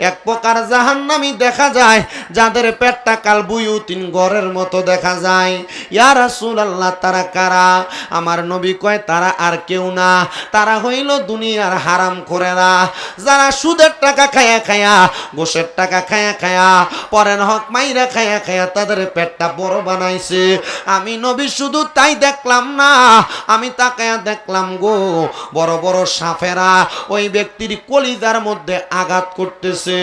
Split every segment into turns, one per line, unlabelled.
এক প্রকার জাহান্নামী দেখা যায় যাদের পেটটা কাল বুয়ুতিন ঘরের মতো দেখা যায়। ইয়া রাসূলুল্লাহ, তারা কারা? আমার নবী কয় তারা আর কেউ না, তারা হইল দুনিয়ার হারামখোরেরা, যারা সুদের টাকা খায়া খায়া, ঘুষের টাকা খায়া খায়া, পরের হক মাইরা খায়া খায়া তাদের পেটটা বড় বানাইছে। আমি নবী শুধু তাই দেখলাম না, আমি তাকায়া দেখলাম গো বড় বড় সাফেরা ওই ব্যক্তির কলিজার মধ্যে আঘাত করতেছে।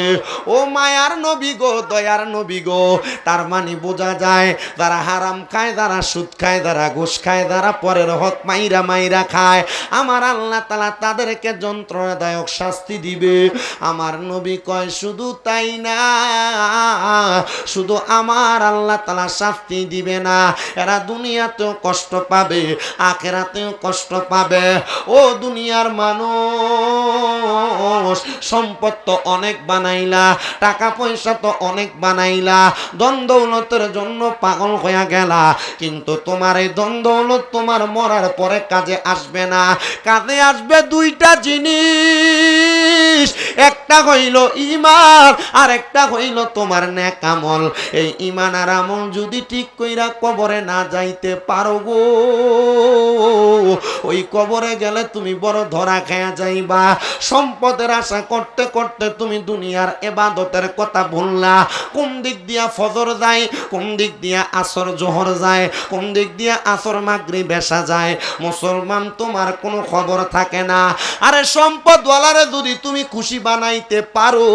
ও মায়ার নবী গো, দয়ার নবী গো, তার মানে বোঝা যায় যারা হারাম খায়, যারা সুদ খায়, যারা ঘুষ খায়, যারা পরের হক মাইরা মাইরা খায়, আমার আল্লাহ তাআলা তাদেরকে যন্ত্রণাদায়ক শাস্তি দিবে। আমার নবী কয় শুধু তাই না, শুধু আমার আল্লাহ তাআলা শাস্তি দিবে না, এরা দুনিয়াতেও কষ্ট পাবে, আখিরাতেও কষ্ট পাবে। ও দুনিয়ার মানুষ, সম্পদ তো অনেক বানাইলা, টাকা পয়সা তো অনেক বানাইলা, ধন দৌলতের জন্য পাগল হয়ে গেলা, কিন্তু তোমার এই ধন দৌলত তোমার মরার পরে কাজে আসবে না। কাজে আসবে দুইটা জিনিস, একটা হইল ঈমান আর একটা হইল তোমার নেক আমল। এই ঈমান আর আমল যদি ঠিক কইরা কবরে না যাইতে পারো গো, ওই কবরে গেলে তুমি বড় ধরা খেয়া যাইবা। সম্পদের আশা করতে করতে তুমি দুনিয়ার ইবাদতের কথা ভুললা। কোন দিক দিয়া ফজর যায়, কোন দিক দিয়া আসর জোহর যায়, কোন দিক দিয়া আসর মাগরিব এশা যায়, মুসলমান তোমার কোনো খবর থাকে না। আরে সম্পদওয়ালারে যদি তুমি খুশি বানাইতে পারো,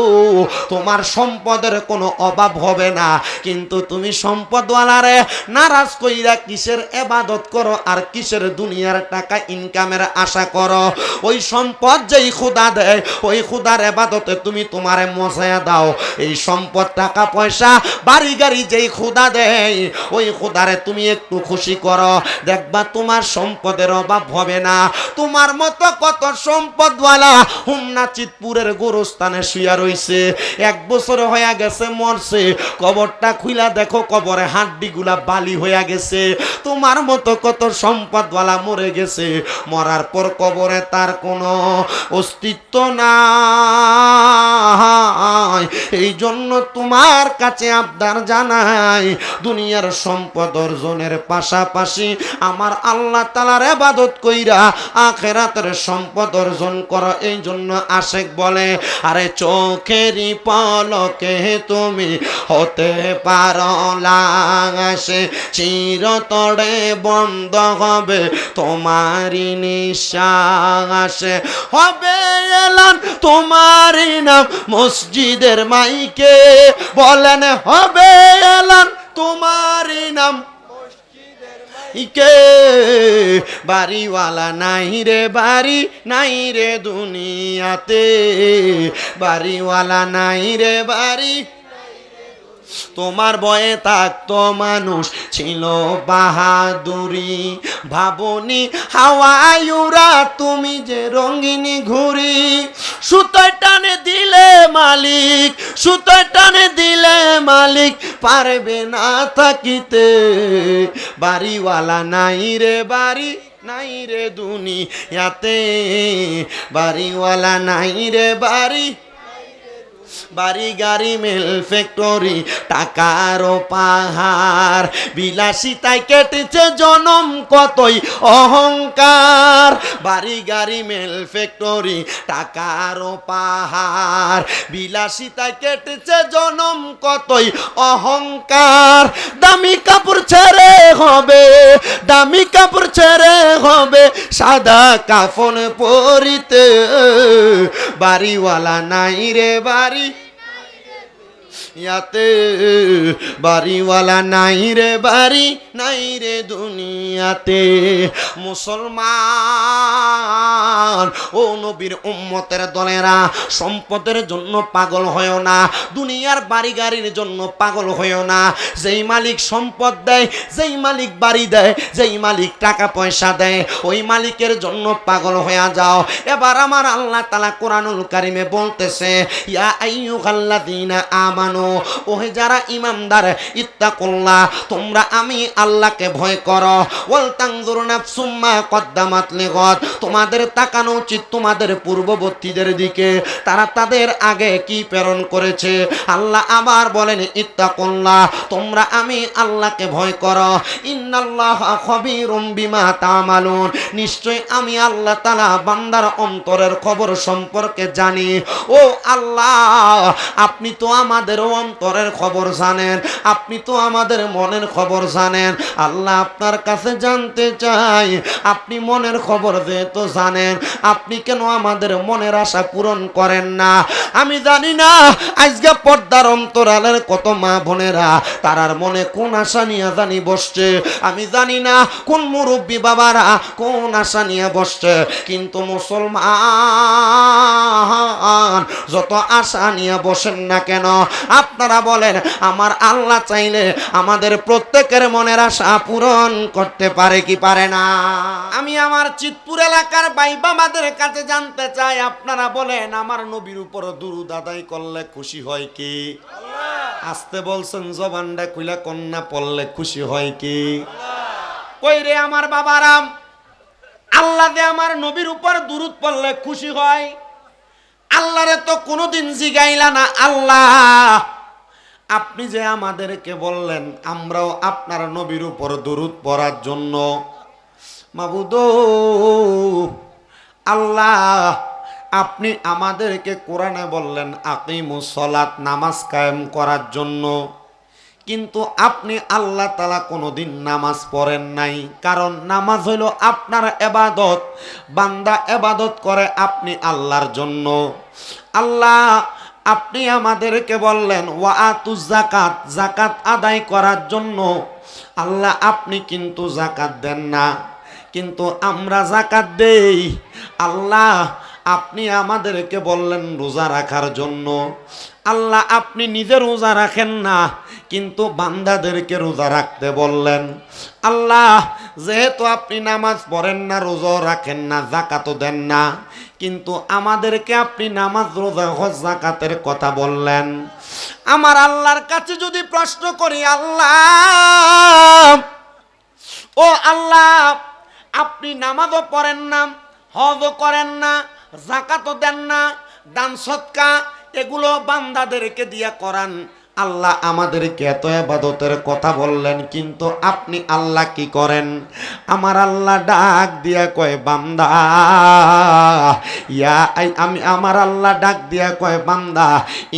তোমার সম্পদের কোনো অভাব হবে না। কিন্তু তুমি সম্পদওয়ালারে নারাজ কইরা কিসের ইবাদত করো আর কিসের দুনিয়ার টাকা ইনকামের আশা করো? ওই সম্পদ যেই খোদা দেয়, ওই খোদার ইবাদতে তুমি তোমারে মজায়া দাও। এই সম্পদ টাকা পয়সা বাড়ি গাড়ি যেই খোদা দেয়, ওই খোদারে তুমি একটু খুশি করো, দেখবা তোমার সম্পদের অভাব হবে না। তোমার মতো কত সম্পদওয়ালা হুমনা চিতপুরের গোরস্থানে শুয়া রইছে, 1 বছর হয়ে গেছে মরছে, কবরটা খুইলা দেখো কবরে হাড্ডিগুলা বালি হয়ে গেছে। তোমার মতো কত সম্পদওয়ালা মরে গেছে, মরার পর কবরে তার কোনো অস্তিত্ব নাই। এই জন্য তোমার কাছে আবদার জানাই, দুনিয়ার সম্পদ অর্জনের পাশাপাশি আমার আল্লাহ তাআলার ইবাদত কইরা আখিরাতের সম্পদ অর্জন করো। এই জন্য আশিক বলে, আরে চোখেরই পলকে তুমি হতে পারো লাশে, চিরতরে বন্ধ হবে তোমারই নিঃশ্বাসে, হবে এলান তোমারই নাম মসজিদের মাইকে, বলেন হবে এলান তোমারই নাম ইকে। বাড়িওয়ালা নাই রে বাড়ি, নাই রে দুনিয়াতে, বাড়িওয়ালা নাই রে বাড়ি। তোমার বয়ে থাকতো মানুষ ছিল বাহাদুরি, ভাবনি হাওয়ায়ুরা তুমি যে রঙিনী ঘুরি। সুতোয় টানে দিলে মালিক, সুতোয় টানে দিলে মালিক পারবে না থাকিতে, বাড়িওয়ালা নাই রে বাড়ি, নাই রে দুনিয়াতে, বাড়িওয়ালা নাই রে বাড়ি। বাড়ি গাড়ি মেল ফ্যাক্টরি টাকারও পাহাড়, বিলাসিতায় কেটেছে জনম কতই অহংকার। বাড়ি গাড়ি মেল ফ্যাক্টরি টাকারও পাহাড়, বিলাসিতায় কেটেছে জনম কতই অহংকার। দামি কাপড় ছেড়ে হবে, দামি কাপড় ছেড়ে হবে সাদা কাফন পরিতে, বাড়িওয়ালা নাই রে বাড়ি ইয়াতে, বাড়িওয়ালা নাই রে বাড়ি, নাই রে দুনিয়াতে। মুসলমান ও নবীর উম্মতের দলেরা, সম্পদের জন্য পাগল হয়েও না, দুনিয়ার বাড়ি গাড়ির জন্য পাগল হয়েও না। যেই মালিক সম্পদ দেয়, যেই মালিক বাড়ি দেয়, যেই মালিক টাকা পয়সা দেয়, ওই মালিকের জন্য পাগল হয়ে যাও। এবার আমার আল্লাহ তাআলা কোরআনুল কারিমে বলতেছে, ইয়া আইয়ুহাল্লাযীনা আমানু আমানু, ওহে যারা ঈমানদার, ইত্তাকুল্লাহ, তোমরা আমি আল্লাহকে ভয় করো। ওয়াল তানজুর নাফসুম মা কদ্দামাত লিগাদ, তোমাদের তাকানো উচিত তোমাদের পূর্ববর্তীদের দিকে, তারা তাদের আগে কি প্রেরণ করেছে। আল্লাহ আবার বলেন ইত্তাকুল্লাহ, তোমরা আমি আল্লাহকে ভয় করো। ইন্নাল্লাহা খবীরুম বিমা তা'মালুন, নিশ্চয় আমি আল্লাহ তাআলা বান্দার অন্তরের খবর সম্পর্কে জানি। ও আল্লাহ, আপনি তো আমাদের অন্তরের খবর জানেন, আপনি তো আমাদের মনের খবর জানেন। আল্লাহ আপনার কাছে জানতে চাই, আপনি মনের খবর যেহেতু জানেন, আপনি কেন আমাদের মনের আশা পূরণ করেন না? আমি জানি না আজকে পর্দার অন্তরালের কত মা বোনেরা তারার মনে কোন আশা নিয়ে জানি বসছে। আমি জানি না কোন মুরব্বী বাবারা কোন আশা নিয়ে বসছে, কিন্তু মুসলমান যত আশা নিয়ে বসেন না কেন, আপনারা বলেন আমার আল্লাহ চাইলে আমাদের প্রত্যেকের মনের আশা পূরণ করতে পারে কি পারে না? আমি আমার চিতপুর এলাকার ভাই বাবাদের কাছে জানতে চাই, আপনারা বলেন আমার নবীর উপর দুরূদ আদায় করলে খুশি হয় কি? আসতে বলছেন, জবানটা খুলে কন্যা পড়লে খুশি হয় কি? কই রে আমার বাবারাম, আল্লাহ দে আমার নবীর উপর দুরূদ পড়লে খুশি হয়? আল্লাহরে তো কোনোদিন জিগাইলা না। আল্লাহ, আপনি যে আমাদেরকে বললেন আমরাও আপনার নবীর উপর দুরূদ পড়ার জন্য, মাবুদ আল্লাহ, আপনি আমাদেরকে কোরআনে বললেন আকিমুস সালাত, নামাজ কায়েম করার জন্য, কিন্তু আপনি আল্লাহ তাআলা কোনোদিন নামাজ পড়েন নাই। কারণ নামাজ হইল আপনার ইবাদত, বান্দা ইবাদত করে আপনি আল্লাহর জন্য। আল্লাহ, আপনি আমাদেরকে বললেন ওয়া আতুজ যাকাত, যাকাত আদায় করার জন্য। আল্লাহ, আপনি কিন্তু যাকাত দেন না, কিন্তু আমরা যাকাত দেই। আল্লাহ, আপনি আমাদেরকে বললেন রোজা রাখার জন্য। আল্লাহ, আপনি নিজে রোজা রাখেন না, কিন্তু বান্দাদেরকে রোজা রাখতে বললেন। আল্লাহ, যেহেতু আপনি নামাজ পড়েন না, রোজাও রাখেন না, যাকাতও দেন না, কিন্তু আমাদেরকে আপনি নামাজ, রোজা, হজ, যাকাতের কথা বললেন। আমার আল্লাহর কাছে যদি প্রশ্ন করি, আল্লাহ, ও আল্লাহ, আপনি নামাজও পড়েন না, হজও করেন না, যাকাতও দেন না, দান সদকা এগুলো বান্দাদেরকে দিয়া করান। আল্লাহ আমাদেরকে এত ইবাদতের কথা বললেন, কিন্তু আপনি আল্লাহ কি করেন? আমার আল্লাহ ডাক দিয়া কয় বান্দা, আমি আমার আল্লাহ ডাক দিয়া কয় বান্দা,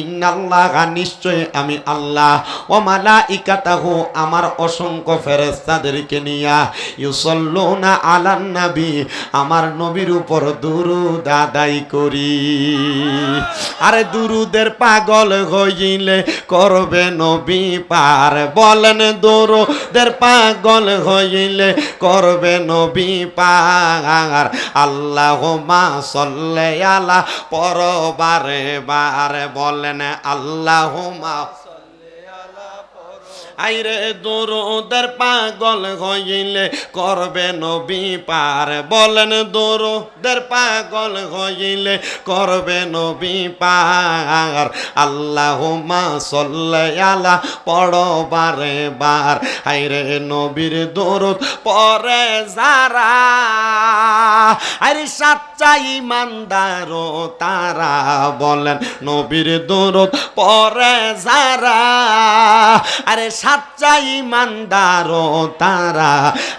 ইন্নাল্লাহা, নিশ্চয় আমি আল্লাহ, ওয়া মালাইকাতাহু, আমার অসংখ্য ফেরেশতাদেরকে নিয়া, ইউসাল্লুনা আলান নবী, আমার নবীর উপর দুরূদ আদায় করি। আরে দুরূদের পাগল হইলে করবে নবী পার, বলেন দুরূদের পাগল হইলে করবে নবী পার। আল্লাহুম্মা সাল্লি আলা, পরবারে বারে বলেন আল্লাহুম্মা আইরে দুরূদের পাগল হইলে করবে নবী পার, বলেন দুরূদের পাগল হইলে করবে নবী পার। আল্লাহুম্মা সাল্লি আলা, পড়ো বারে বার, আইরে নবীর দুরূদ পড়ে যারা, আরে সাচ্চা ঈমানদার তারা, বলেন নবীর দুরূদ পড়ে যারা, আরে সাচ্চা ঈমানদার তারা,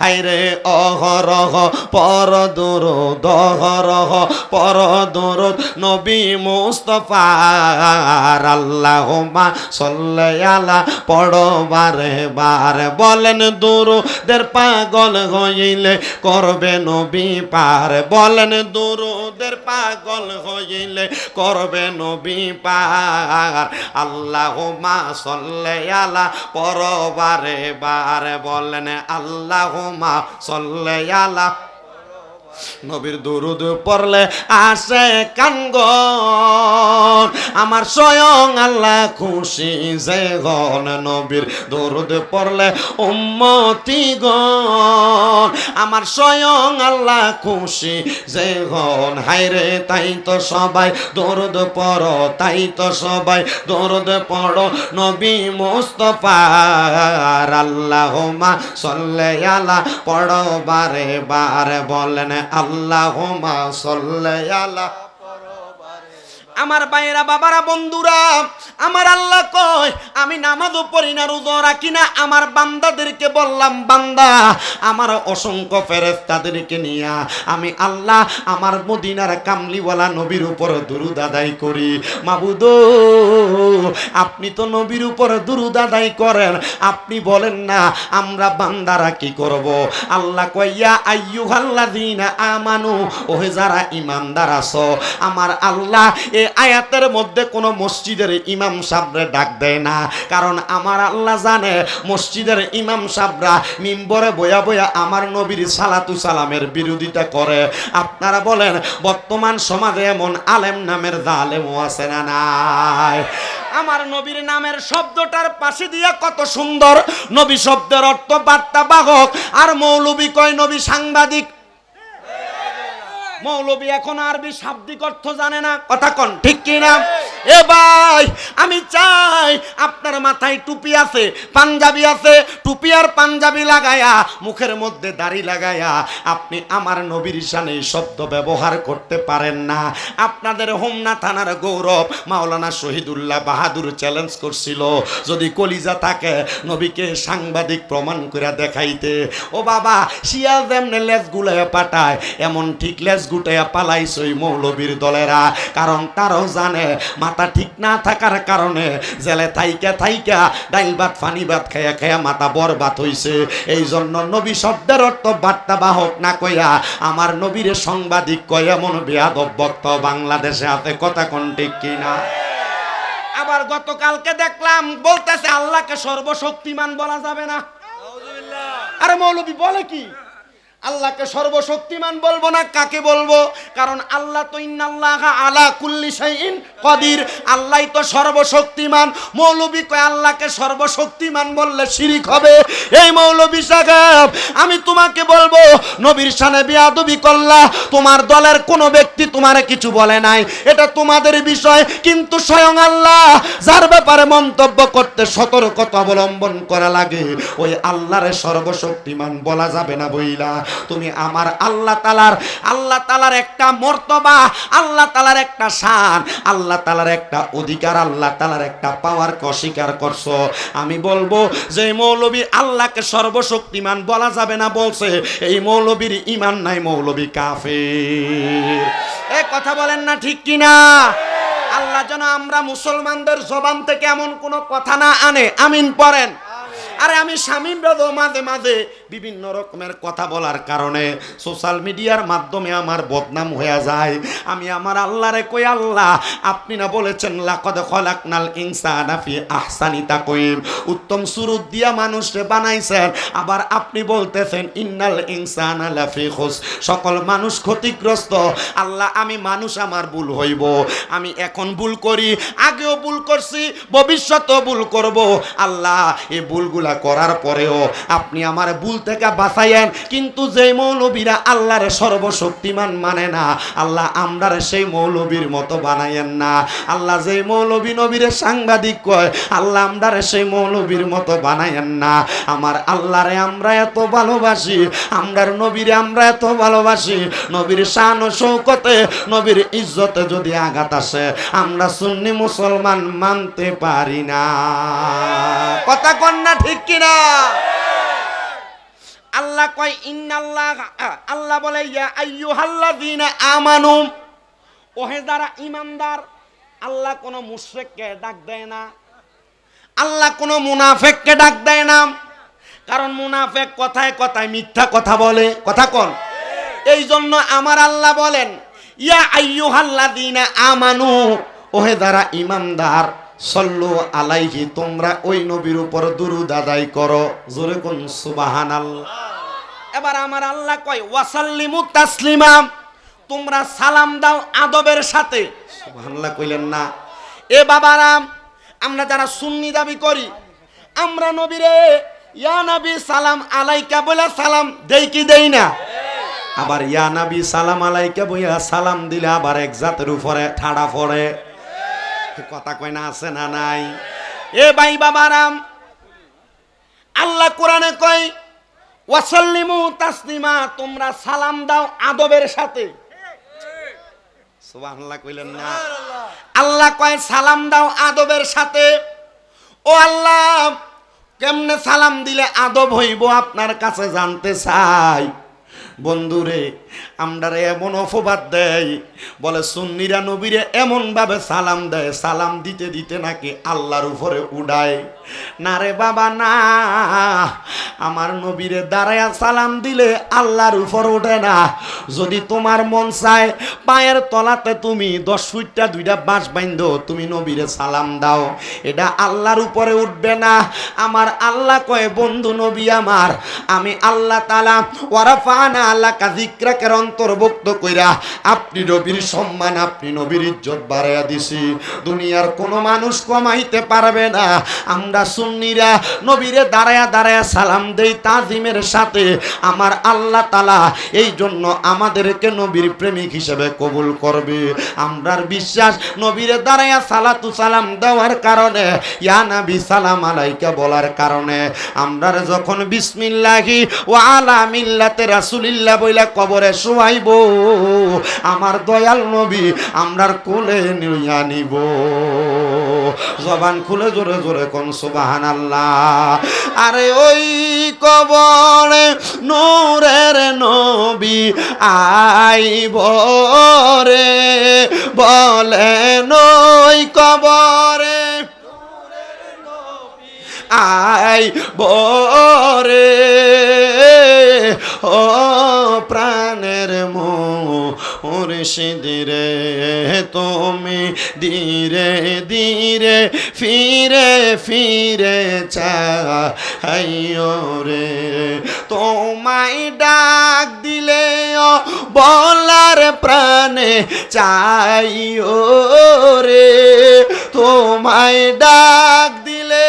আইরে অহরহ পর দুরূদ, অহরহ পর দুরূদ নবী মুস্তাফার। আল্লাহুম্মা সাল্লি আলা, পড়ো বারে বারে, বলেন দুরূদের পাগল হইলে করবে নবী পার, বলেন দুরূদের পাগল হইলে করবে নবী পার। আল্লাহুম্মা সাল্লি আলা, পরবারে বারে বলেন আল্লাহুম্মা সাল্লি আলা, নবীর দুরুদ পড়লে আসে কানগন, আমার স্বয়ং আল্লাহ খুশি যে গন। নবীর দুরুদ পড়লে উম্মতি গন, আমার স্বয়ং আল্লাহ খুশি যে গন। হায়রে তাই তো সবাই দরুদ পড়ো, তাই তো সবাই দরুদ পড়ো নবী মুস্তাফার। আল্লাহুম্মা সাল্লি আলা পড়ো বারে বারে, বলেন আল্লাহুম্মা সাল্লি আলা। আমার ভাইয়েরা, বাবারা, বন্ধুরা, আমার আল্লাহ কয় আমি নামাজও পড়ি না, রোজা রাখি না, আমার বান্দাদেরকে বললাম বান্দা আমার অসংখ্য ফেরেশতাদেরকে নিয়া আমি আল্লাহ আমার মদিনার কামলিওয়ালা নবীর উপর দুরূদ আদায় করি। মাবুদ আপনি তো নবীর উপর দুরূদ আদায় করেন, আপনি বলেন না আমরা বান্দারা কি করব? আল্লাহ কয় ইয়া আইয়ুহাল্লাযীনা আমানু, ওহে যারা ঈমানদার আছো, আমার আল্লাহ এই আয়াতের মধ্যে কোনো মসজিদের ইমাম সাহেবরে ডাক দেয় না, কারণ আমার আল্লাহ জানে মসজিদের ইমাম সাহেবরা মিম্বরে বয়া বয়া আমার নবীর সালাতু সালামের বিরোধিতা করে। আপনারা বলেন বর্তমান সমাজে এমন আলেম নামের জালেমও আছে না নাই? আমার নবীর নামের শব্দটার পাশে দিয়া কত সুন্দর নবী শব্দের অর্থ বার্তা বাহক, আর মৌলবী কয় নবী সাংবাদিক। মৌলবী এখন আরবি শাব্দিক অর্থ জানে না, কথা কোন ঠিক কিনা? এ ভাই আমি চাই আপনার মাথায় টুপি আছে, পাঞ্জাবি আছে, টুপি আর পাঞ্জাবি লাগায়া, মুখের মধ্যে দাড়ি লাগায়া আপনি আমার নবীর শানে শব্দ ব্যবহার করতে পারেন না। আপনাদের হোমনা থানার গৌরব মাওলানা শহীদুল্লাহ বাহাদুর চ্যালেঞ্জ করছিল, যদি কলিজা থাকে নবীকে সাংবাদিক প্রমাণ করে দেখাইতে। ও বাবা, শিয়াল যেমনে লেজ গুলায় পাঠায় এমন ঠিক লেজ গুটাইয়া পালাইছে ওই মৌলবীর দলেরা, কারণ তারাও জানে মাথা ঠিক না থাকার কারণে জেলে থাইকা থাইকা ডাইল ভাত ফানি ভাত খাইয়া খাইয়া মাথা বরবাদ হইছে। এই জন্য নবী শব্দের অর্থ বার্তা বাহক না কইয়া আমার নবীরে সাংবাদিক কয় এমন বেয়াদব বক্তা বাংলাদেশে আছে, কথা কোন ঠিক কিনা? আবার গতকালকে দেখলাম বলতেছে আল্লাহকে সর্বশক্তিমান বলা যাবে না। আরে মৌলবী বলে কি আল্লাহকে সর্বশক্তিমান বলবো না? কাকে বলবো? কারণ আল্লাহ তো ইন্নাল্লাহা আলা কুল্লি শাইইন কাদির, আল্লাহই তো সর্বশক্তিমান। মৌলবী কয় আল্লাহকে সর্বশক্তিমান বললে শিরিক হবে। এই মৌলবী সাহেব আমি তোমাকে বলবো নবীর শানে বেয়াদবি করলা, তোমার দলের কোনো ব্যক্তি তোমারে কিছু বলে নাই, এটা তোমাদের বিষয়, কিন্তু স্বয়ং আল্লাহ যার ব্যাপারে মন্তব্য করতে সতর্কতা অবলম্বন করা লাগে ওই আল্লাহরে সর্বশক্তিমান বলা যাবে না। বইলা তুমি আমার আল্লাহ তাআলার একটা মর্তবা, আল্লাহ তাআলার একটা শান, আল্লাহ তাআলার একটা অধিকার, আল্লাহ তাআলার একটা পাওয়ারকে অস্বীকার করছো। আমি বলবো যে মৌলবী আল্লাহকে সর্বশক্তিমান বলা যাবে না বলছে, এই মৌলবীর ঈমান নাই, মৌলবী কাফের। এই কথা বলেন না ঠিক কিনা? আল্লাহ যেন আমরা মুসলমানদের জবান থেকে এমন কোনো কথা না আনে, আমিন পড়েন। আরে আমি শামীম রাজো মাঝে মাঝে বিভিন্ন রকমের কথা বলার কারণে সোশ্যাল মিডিয়ার মাধ্যমে আমার বদনাম হয়ে যায়। আমি আমার আল্লাহরে কই, আল্লাহ আপনি না বলেছেন লাকাদ খলাকনাল ইনসানা ফি আহসানি তাকওয়িম, উত্তম সুরত দিয়া মানুষকে বানাইছেন, আবার আপনি বলতেছেন ইন্নাল ইনসানা লাফি খুস, সকল মানুষ ক্ষতিগ্রস্ত। আল্লাহ আমি মানুষ, আমার ভুল হইব, আমি এখন ভুল করি, আগেও ভুল করছি, ভবিষ্যতেও ভুল করব। আল্লাহ এই ভুলগুলা করার পরেও আপনি আমার ভুল থেকে বাঁচাইয়েন। কিন্তু যে মৌলবীরা আল্লাহর সর্বশক্তিমান মানে না, আল্লাহ আমরারে সেই মৌলবীর মতো বানাইয়েন না। আল্লাহ যে মৌলবী নবীরে সাংবাদিক কয়, আল্লাহ আমরারে সেই মৌলবীর মতো বানাইয়েন না। আমার আল্লাহরে আমরা এত ভালোবাসি, আমরার নবীরে আমরা এত ভালোবাসি, নবীর শান ও শৌকতে, নবীর ইজ্জতে যদি আঘাত আসে আমরা সুন্নি মুসলমান মানতে পারি না। কথা কন না ঠিক কিনা? আল্লাহ কয় ইন্নাল্লাহ, আল্লাহ বলে ইয়া আইয়ুহাল্লাযীনা আমানু, ওহে যারা ঈমানদার। আল্লাহ কোন মুশরিককে ডাক দেয় না, আল্লাহ কোন মুনাফিককে ডাক দেয় না, কারণ মুনাফিক কথায় কথায় মিথ্যা কথা বলে, কথা কোন? এই জন্য আমার আল্লাহ বলেন ইয়া আইয়ুহাল্লাযীনা আমানু, ওহে যারা ঈমানদার, সল্লু আলাইহি, তোমরা ওই নবীর উপর দুরূদ আদায় করো। জোরে কোন সুবহানাল্লাহ। এবার আমার আল্লাহ কয় ওয়াসাল্লিমু তাসলিমা, তোমরা সালাম দাও আদবের সাথে। সুবহানাল্লাহ কইলেন না? এ বাবারা, আমরা যারা সুন্নি দাবি করি, আমরা নবীরে ইয়া নবী সালাম আলাইকা বলে সালাম দেই কি দেই না? আবার ইয়া নবী সালাম আলাইকা বইয়া সালাম দিলে আবার এক জাতের উপরে ঠাড়া পড়ে। কথা কয় না, আছে না নাই? এ ভাই বাবারাম, আল্লাহ কোরআনে কয় ওয়াসাল্লিমু তাসলিমা, তোমরা সালাম দাও আদবের সাথে। সুবহানাল্লাহ কইলেন না? আল্লাহ কয় সালাম দাও আদবের সাথে। ও আল্লাহ, কেমনে সালাম দিলে আদব হইব আপনার কাছে জানতে চাই। বন্ধুরে, আমরা এমন অপবাদ দেয়, বলে সুন্নিরা নবীরে এমন ভাবে সালাম দেয়, সালাম দিতে দিতে নাকি আল্লাহর উপরে উড়ায়। না রে বাবা না, আমার নবীরে দাঁড়ায়া সালাম দিলে আল্লাহর উপর ওঠে না। যদি তোমার মন চায় পায়ের তলাতে তুমি 10 ফুটটা 2টা বাঁশ বাইন্ধো, তুমি নবীরে সালাম দাও, এটা আল্লাহর উপরে উঠবে না। আমার আল্লাহ কয় বন্ধু নবী আমার, আমি আল্লাহ তাআলা ওয়ারাফানা আলাকা যিকরাকে অন্তর্ভুক্ত কইরা আপনি নবীর সম্মান, আপনি নবীর ইজ্জত বাড়াইয়া দিছি, দুনিয়ার কোনো মানুষ কমাইতে পারবে না। আমরা সুন্নিরা নবীরে দাঁড়ায়া দাঁড়ায়া সালাম দেই তাজিমের সাথে। আমার আল্লাহ তাআলা এই জন্য আমাদেরকে নবীর প্রেমিক হিসেবে কবুল করবে। আমরার বিশ্বাস নবীরে দাঁড়ায়া সালাতু সালাম দেওয়ার কারণে, ইয়া নবী সালাম আলাইকা বলার কারণে, আমরার যখন বিসমিল্লাহি ওয়া আলা মিল্লাতে রাসূলিল্লাহ বইলা কবরে শুয়াইব, আমার দয়াল নবী আমরার কোলে নিয়া নিব। জবান খুলে জোরে জোরে কোন সুবহানাল্লাহ। আরে ওই কবরে নূরের নবী আইব রে, বলেন ওই কবরে আইব রে, ও প্রাণের মুর্শিদ রে, তুমি ধীরে ধীরে ফিরে ফিরে চাইও রে, তোমায় ডাক দিলে বলার প্রাণে চাইও রে, তোমায় ডাক দিলে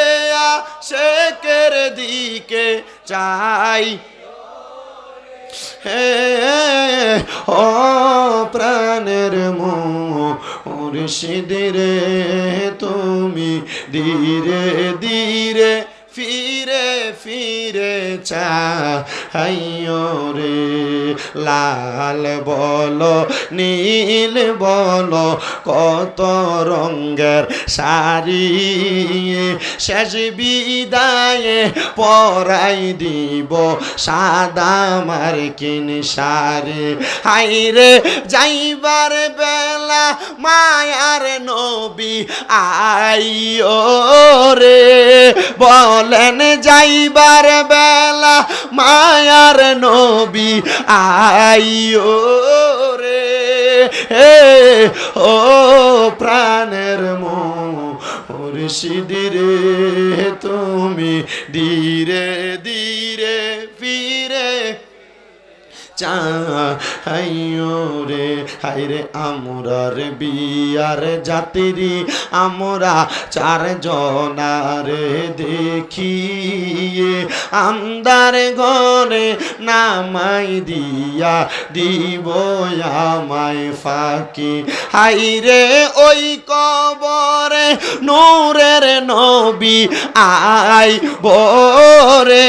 শেখের দিকে চাই। হে ও প্রাণের মুর্শিদ রে, তুমি ধীরে ধীরে ফিরে ফিরে চাইও রে, লাল বলো নীল বলো কত রঙের শাড়ি, শেষ বিদায়ে পরাই দিব সাদা মার্কিন শাড়ি। হাইরে যাইবার বেলা মায়ার নবী আইও রে, বলেন যাইবার বেলা মায়ার নবী আইও রে, ও প্রাণের মুর্শিদ রে, তুমি ধীরে ধীরে ফিরে চাইও রে। হাইরে আমরার বিয়ার যাত্রী আমরা 4 জনারে দেখি, আন্দার ঘরে নামাই দিয়া দিব আমায় ফাঁকি। হাইরে ওই কবরে নূরের নবী আইব রে,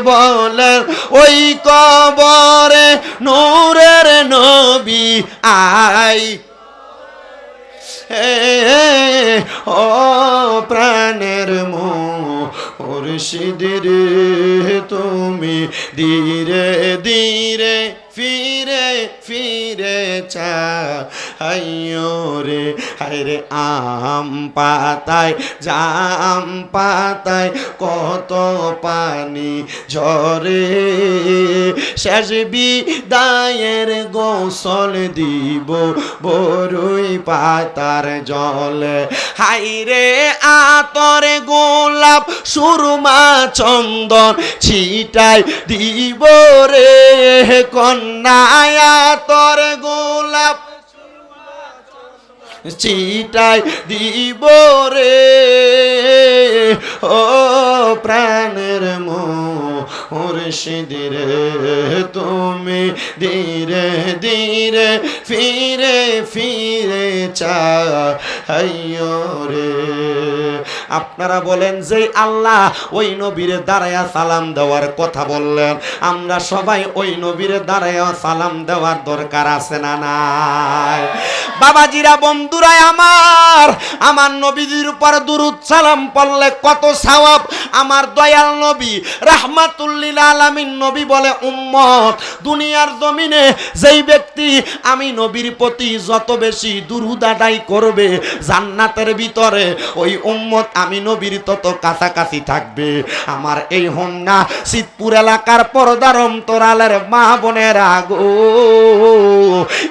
বলেন ওই কবরে নূরের নবী আই। ও প্রাণের মুর্শিদ রে, তুমি ধীরে ধীরে ফিরে ফিরে হাইয়ো রে হায়রে আম পাতায় জাম পাতায় কত পানি ঝরে শেষ বিদায়ের গোসল দিব বরুই পাতার জলে হাইরে আতর গোলাপ সুরমা চন্দন ছিটাই দিব রে কন্যায় আতর গোলাপ চিটাই দিব রে ও প্রাণের মুর্শিদ রে তুমি ধীরে ধীরে ফিরে ফিরে চাইও রে। আপনারা বলেন যে আল্লাহ ওই নবীর দাঁড়ায়া সালাম দেওয়ার কথা বললেন, আমরা সবাই ওই নবীর দাঁড়ায়া সালাম দেওয়ার দরকার আছে না নাই? বাবাজিরা বন্ধুরা আমার নবীর উপর দুরূদ সালাম পড়লে কত সওয়াব। আমার দয়াল নবী রাহমাতুল লিল আলামিন নবী বলে, উম্মত দুনিয়ার জমিনে যেই ব্যক্তি আমি নবীর প্রতি যত বেশি দুরূদ আদায় করবে জান্নাতের ভিতরে ওই উম্মত আমি নবীর তত কাছাকাছি থাকবে। আমার এই হোমনা সিদ্ধপুর এলাকার পর্দার অন্তরালের মা বোনেরা গো,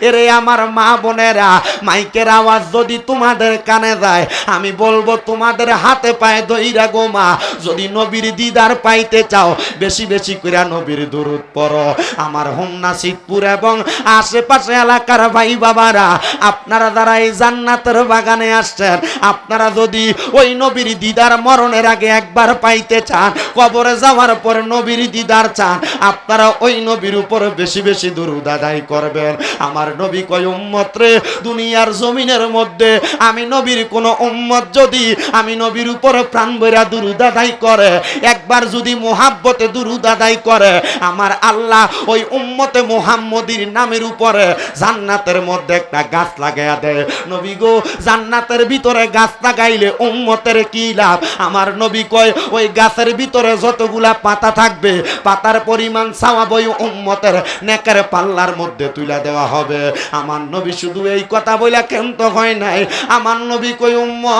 এরে আমার মা বোনেরা, মাইকের আওয়াজ যদি তোমাদের কানে যায় আমি বলবো তোমাদের হাতে পায়ে ধইরা গো মা, যদি নবীর দিদার পাইতে চাও বেশি বেশি করে নবীর দুরূদ পড়ো। আমার হোমনা সিদ্ধপুর এবং আশেপাশে এলাকার ভাই বাবারা, আপনারা যারা এই জান্নাতের বাগানে আসছেন, আপনারা যদি ওই নবীর দিদার মরণের আগে একবার পাইতে চান, কবরে যাওয়ার পরে নবীর দিদার চান, আপনারা ওই নবীর উপর বেশি বেশি দুরূদ আদায় করবেন। আমার নবী কয়, উম্মত রে দুনিয়ার জমিনের মধ্যে আমি নবীর কোন উম্মত যদি আমি নবীর উপর প্রাণ ভরা দুরূদ আদায় করে, একবার যদি মুহাব্বতে দুরূদ আদায় করে, আমার আল্লাহ ওই উম্মতে মুহাম্মদীর নামের উপরে জান্নাতের মধ্যে একটা গাছ লাগাইয়া দেয়। নবী গো, জান্নাতের ভিতরে গাছ লাগাইলে উম্মতের কি লাভ? আমার নবী কয়, ওই গাছের ভিতরে যতগুলা পাতা থাকবে পাতার পরিমাণ সওয়াব ওই উম্মতের নেকের পাল্লার মধ্যে তুলে দেওয়া হবে। আমার নবী শুধু এই কথা বইলা কেন্ত হয় নাই, আমার নবী কই, উম্মত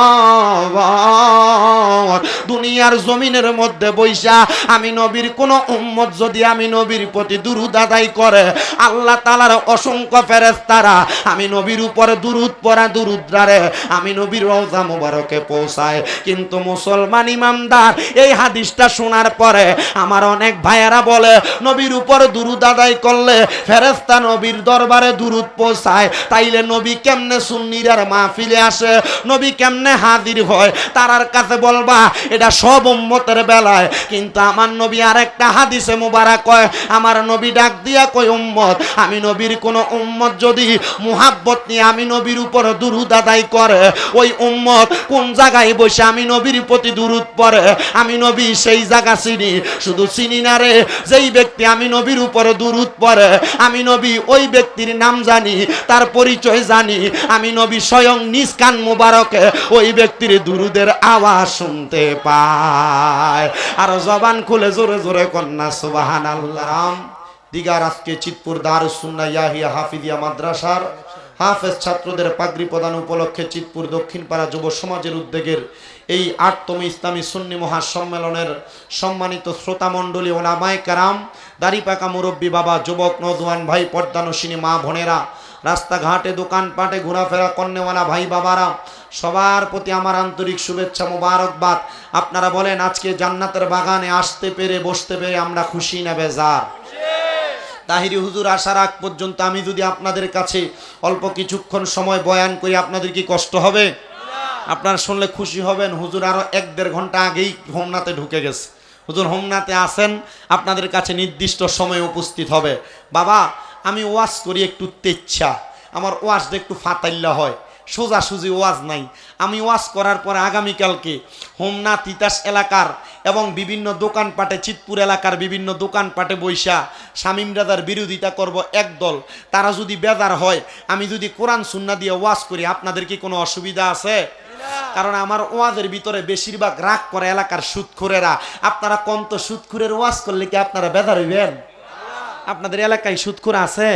দুনিয়ার জমিনের মধ্যে বৈশা আমি নবীর কোন উম্মত যদি আমি নবীর প্রতি দুরূদ আদায় করে, আল্লাহ তাআলার অসংখ্য ফেরেশতারা আমি নবীর উপরে দুরূদ পড়া দুরূদরারে আমি নবীর রওজা মুবারকে পৌঁছায়। কিন্তু মুসলমান ইমানদার এই হাদিসটা শোনার পরে আমার অনেক ভাইয়েরা বলে, নবীর উপর দুরূদ আদায় করলে ফেরেশতা নবীর দরবারে দুরূদ পৌঁছায়, তাইলে নবী কেমনে সুন্নিরার মাহফিলে আসে, নবী কেমনে হাজির হয়? তারার কাছে বলবা এটা সব উম্মতের বেলায়। কিন্তু আমার নবী আরেকটা হাদিসে মুবারক কয়, আমার নবী ডাক দিয়া কয়, উম্মত আমি নবীর কোন উম্মত যদি মুহাব্বত নিয়ে আমি নবীর উপর দুরূদ আদায় করে, ওই উম্মত কোন জায়গায় বসে আমি নবীর প্রতি দুরূদ পড়ে, আমি নবী সেই জায়গা চিনি। শুধু চিনি না রে, যেই ব্যক্তি আমি নবীর উপর দুরূদ পড়ে আমি নবী ওই ব্যক্তির নাম জানি, তার পরিচয় জানি, আমি নবী স্বয়ং নিজ কান মুবারকে ওই ব্যক্তির দুরূদের আওয়াজ শুনতে পায়। আর জবান খুলে জোরে জোরে কন্যা সুবহানাল্লাহ। দিগার আজকে চিতপুর দারুস সুন্নাহ ইয়াহিয়া হাফিজিয়া মাদ্রাসার হাফেজ ছাত্রদের পাগড়ি প্রদান উপলক্ষে চিতপুর দক্ষিণপাড়া যুব সমাজের উদ্যোগের এই ৮তম ইসলামী সুন্নি মহাসম্মেলনের সম্মানিত শ্রোতামণ্ডলী ওলামায়ে কেরাম, দাড়িপাকা মুরব্বী বাবা, যুবক নওজোয়ান ভাই, পর্দানশিনী মা বোনেরা, রাস্তাঘাটে দোকানপাটে ঘোরাফেরা কন্যাওয়ালা ভাই বাবারা, সবার প্রতি আমার আন্তরিক শুভেচ্ছা মোবারকবাদ। আপনারা বলেন, আজকে জান্নাতের বাগানে আসতে পেরে বসতে পেরে আমরা খুশি না বেজার? তাহিরি হুজুর আসার আগ পর্যন্ত আমি যদি আপনাদের কাছে অল্প কিছুক্ষণ সময় বয়ান করি, আপনাদের কি কষ্ট হবে? আপনারা শুনলে খুশি হবেন। হুজুর আরো ১-১.৫ ঘন্টা আগেই হোমনাতে ঢুকে গেছে। হুজুর হোমনাতে আসেন, আপনাদের কাছে নির্দিষ্ট সময়ে উপস্থিত হবে। বাবা, আমি ওয়াজ করি একটু তেচ্ছা, আমার ওয়াজটা একটু ফাতাইল্লা হয়, সোজাসুজি ওয়াজ নাই। আমি ওয়াজ করার পরে আগামীকালকে হোমনা তিতাস এলাকার এবং বিভিন্ন দোকানপাটে, চিতপুর এলাকার বিভিন্ন দোকানপাটে বৈশা শামীম রাজার বিরোধিতা করব একদল। তারা যদি বেজার হয়, আমি যদি কোরআন সুন্নাহ দিয়ে ওয়াজ করি, আপনাদের কি কোনো অসুবিধা আছে? কারণ আমার ওয়াজের ভিতরে বেশিরভাগ রাগ করে এলাকার সুদখোরেরা। আপনারা কত সুদখোরের ওয়াজ করলে কি আপনারা বেজার হইবেন? আপনাদের এলাকায় সুদখোর আছে?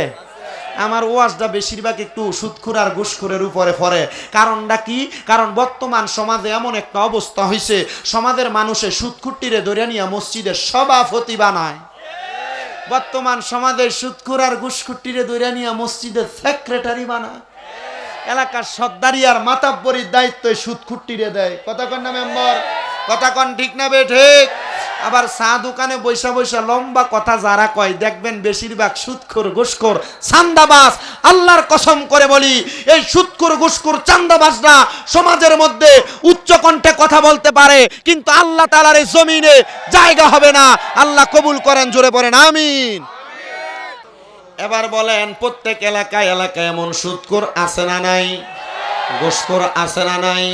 আমার ওয়াজটা বেশিরভাগ একটু সুদখোর আর ঘুষখোরের উপরে পড়ে। কারণটা কি? কারণ বর্তমান সমাজে এমন একটা অবস্থা হয়েছে, সমাজের মানুষে সুদখুরটিরে ধরে নিয়ে মসজিদের সভাপতি বানায়। বর্তমান সমাজের সুদখোর আর ঘুষখুরটিরে ধরে নিয়ে মসজিদের সেক্রেটারি বানায়। এলাকার সর্দারি আর মাতাব্বরির দায়িত্ব সুদখুরটিরে দেয়। কথা কন না মেম্বার? কথা কন ঠিক না বে ঠিক? আবার চা দোকানে বৈশা বৈশা লম্বা কথা যারা কয় দেখবেন বেশিরভাগ সুদখোর ঘুষখোর চান্দাবাজ। আল্লাহর কসম করে বলি, এই সুদখোর ঘুষখোর চান্দাবাজরা সমাজের মধ্যে উচ্চ কণ্ঠে কথা বলতে পারে, কিন্তু আল্লাহ তাআলার এই জমিনে জায়গা হবে না। আল্লাহ কবুল করেন, জোরে পড়েন আমিন। এবার বলেন, প্রত্যেক এলাকায় এলাকায় এমন সুদখোর আছে না নাই? ঘুষখোর আছে না নাই?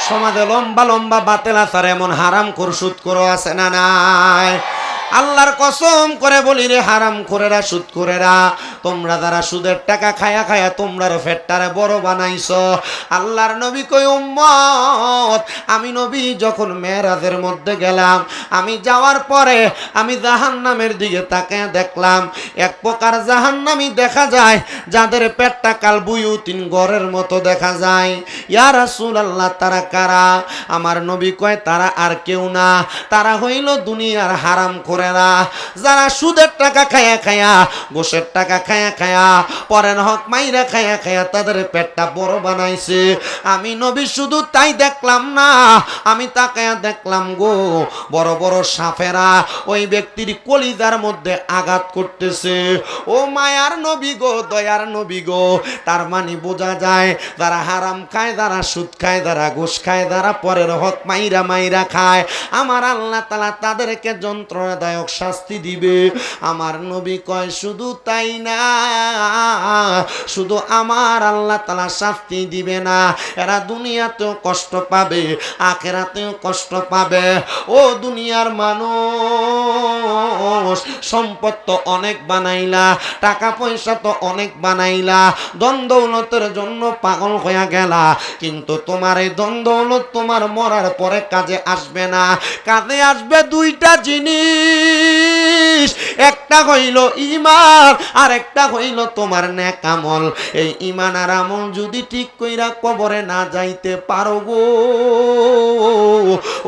সমাজে লম্বা লম্বা বাতেল আচার এমন হারামখোর সুদখোর আছে না নাই? আল্লাহর কসম করে বলি রে হারামখোরেরা, সুদখোরেরা, তোমরা যারা সুদের টাকা খায়া খায়া তোমরার ফেটটারে বড় বানাইছো। আল্লাহর নবী কই, উম্মত, আমি নবী যখন মেরাজের মধ্যে গেলাম, আমি যাওয়ার পরে আমি জাহান্নামের দিকে তাকিয়ে দেখলাম, এক প্রকার জাহান্নামী দেখা যায় যাদের পেটটা কাল বুয়ুতিন ঘরের মতো দেখা যায়। ইয়া রাসূলুল্লাহ, তারা কারা? আমার নবী কয়, তারা আর কেউ না, তারা হইল দুনিয়ার হারামখোরেরা, যারা সুদের টাকা খায়া খায়া, ঘুষের টাকা খায়া খায়া, পরের হক মাইরা খায়া খায়া তাদের পেটটা বড় বানাইছে। আমি নবী শুধু তাই দেখলাম না, আমি তাকায়া দেখলাম গো, বড় বড় সাপেরা ওই ব্যক্তির কলিজার মধ্যে আঘাত করতেছে। ও মায়ার নবী গো, দয়ার নবী গো, তার মানে বোঝা যায় যারা হারাম খায়, যারা সুদ খায়, যারা ঘুষ খায়, যারা পরের হক মাইরা মাইরা খায়, আমার আল্লাহ তাআলা তাদেরকে যন্ত্রণাদায়ক শাস্তি দিবে। আমার নবী কয়, শুধু তাই না, শুধু আমার আল্লাহ তাআলা শাস্তি দিবে না, এরা দুনিয়াতেও কষ্ট পাবে, আখিরাতেও কষ্ট পাবে। ও দুনিয়ার মানুষ, সম্পদ তো অনেক বানাইলা, টাকা পয়সা তো অনেক বানাইলা, ধন দৌলতের জন্য পাগল হয়ে গেলা, কিন্তু তোমার এই ধন দৌলত তোমার মরার পরে কাজে আসবে না। কাজে আসবে দুইটা জিনিস, একটা হইল ঈমান আর একটা হইল তোমার নেক আমল। এই ঈমান আর আমল যদি ঠিক কইরা কবরে না যাইতে পারো গো,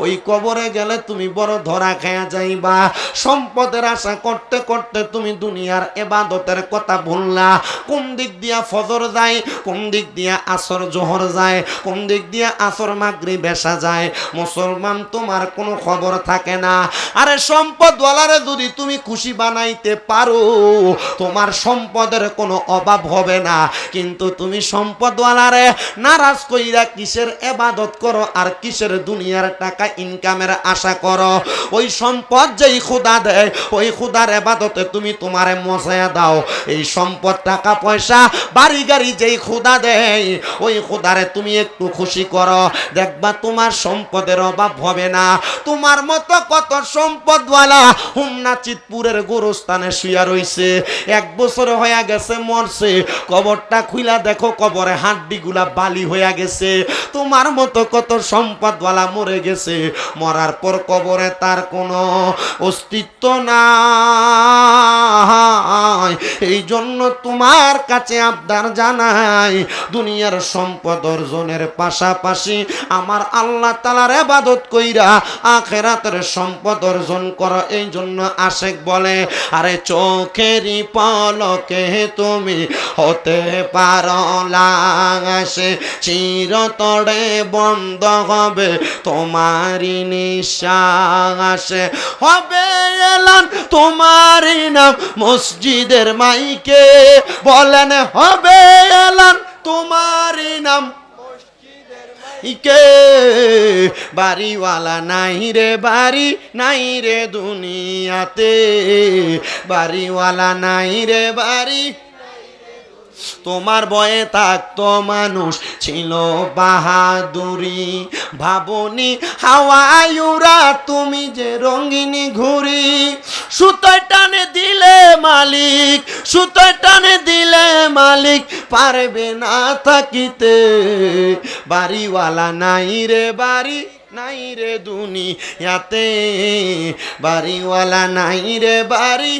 ওই কবরে গেলে তুমি বড় ধরা খেয়া যাইবা। সম্পদের আশা করতে করতে তুমি দুনিয়ার ইবাদতের কথা ভুললা। কোন দিক দিয়া ফজর যায়, কোন দিক দিয়া আসর জোহর যায়, কোন দিক দিয়া আসর মাগরিব এশা যায়, মুসলমান তোমার কোনো খবর থাকে না। আরে সম্পদওয়ালারে যদি তুমি খুশি বানাইতে পারো, তোমার সম্পদের কোনো অভাব হবে না, কিন্তু তুমি সম্পদওয়ালারে নারাজ কইরা কিসের ইবাদত করো আর কিসের দুনিয়ার টাকা ইনকামের আশা করো? ওই সম্পদ যেই খোদা দেয়, ওই খোদার ইবাদতে তুমি তোমারে মজায়া দাও। এই সম্পদ, টাকা পয়সা, বাড়ি গাড়ি যেই খোদা দেয়, ওই খোদারে তুমি একটু খুশি করো, দেখবা তোমার সম্পদের অভাব হবে না। তোমার মতো কত সম্পদওয়ালা হুমনা চিতপুরের গোরস্থানে শুয়া রইছে, 1 বছর হয়ে গেছে মরছে, কবরটা খুইলা দেখো কবরে হাড্ডিগুলা বালি হয়ে গেছে। তোমার মতো কত সম্পদওয়ালা মরে গেছে, মরার পর কবরে তার কোনো অস্তিত্ব নাই। এই জন্য তোমার কাছে আবদার জানাই, দুনিয়ার সম্পদ অর্জনের পাশাপাশি আমার আল্লাহ তাআলার ইবাদত কইরা আখিরাতের সম্পদ অর্জন করো। এই জন্য আশেক বলে, আরে চোখেরই পলকে তুমি হতে পারো লাশে, চিরতরে বন্ধ হবে তোমারই নিঃশ্বাস, হবে এলান তোমারই নাম মসজিদের মাইকে, বলেন হবে এলান তোমারই নাম ইকে। বাড়িওয়ালা নাই রে বাড়ি, নাই রে দুনিয়াতে, বাড়িওয়ালা নাই রে বাড়ি। তোমার বয়ে থাকতো মানুষ ছিল বাহাদুরি, ভাবনি হাওয়ায়ুরা তুমি যে রঙিনী ঘুরি। সুতোয় টানে দিলে মালিক, সুতোয় টানে দিলে মালিক পারবে না থাকিতে, বাড়িওয়ালা নাই রে বাড়ি, নাই রে দুনিয়াতে, বাড়িওয়ালা নাই রে বাড়ি।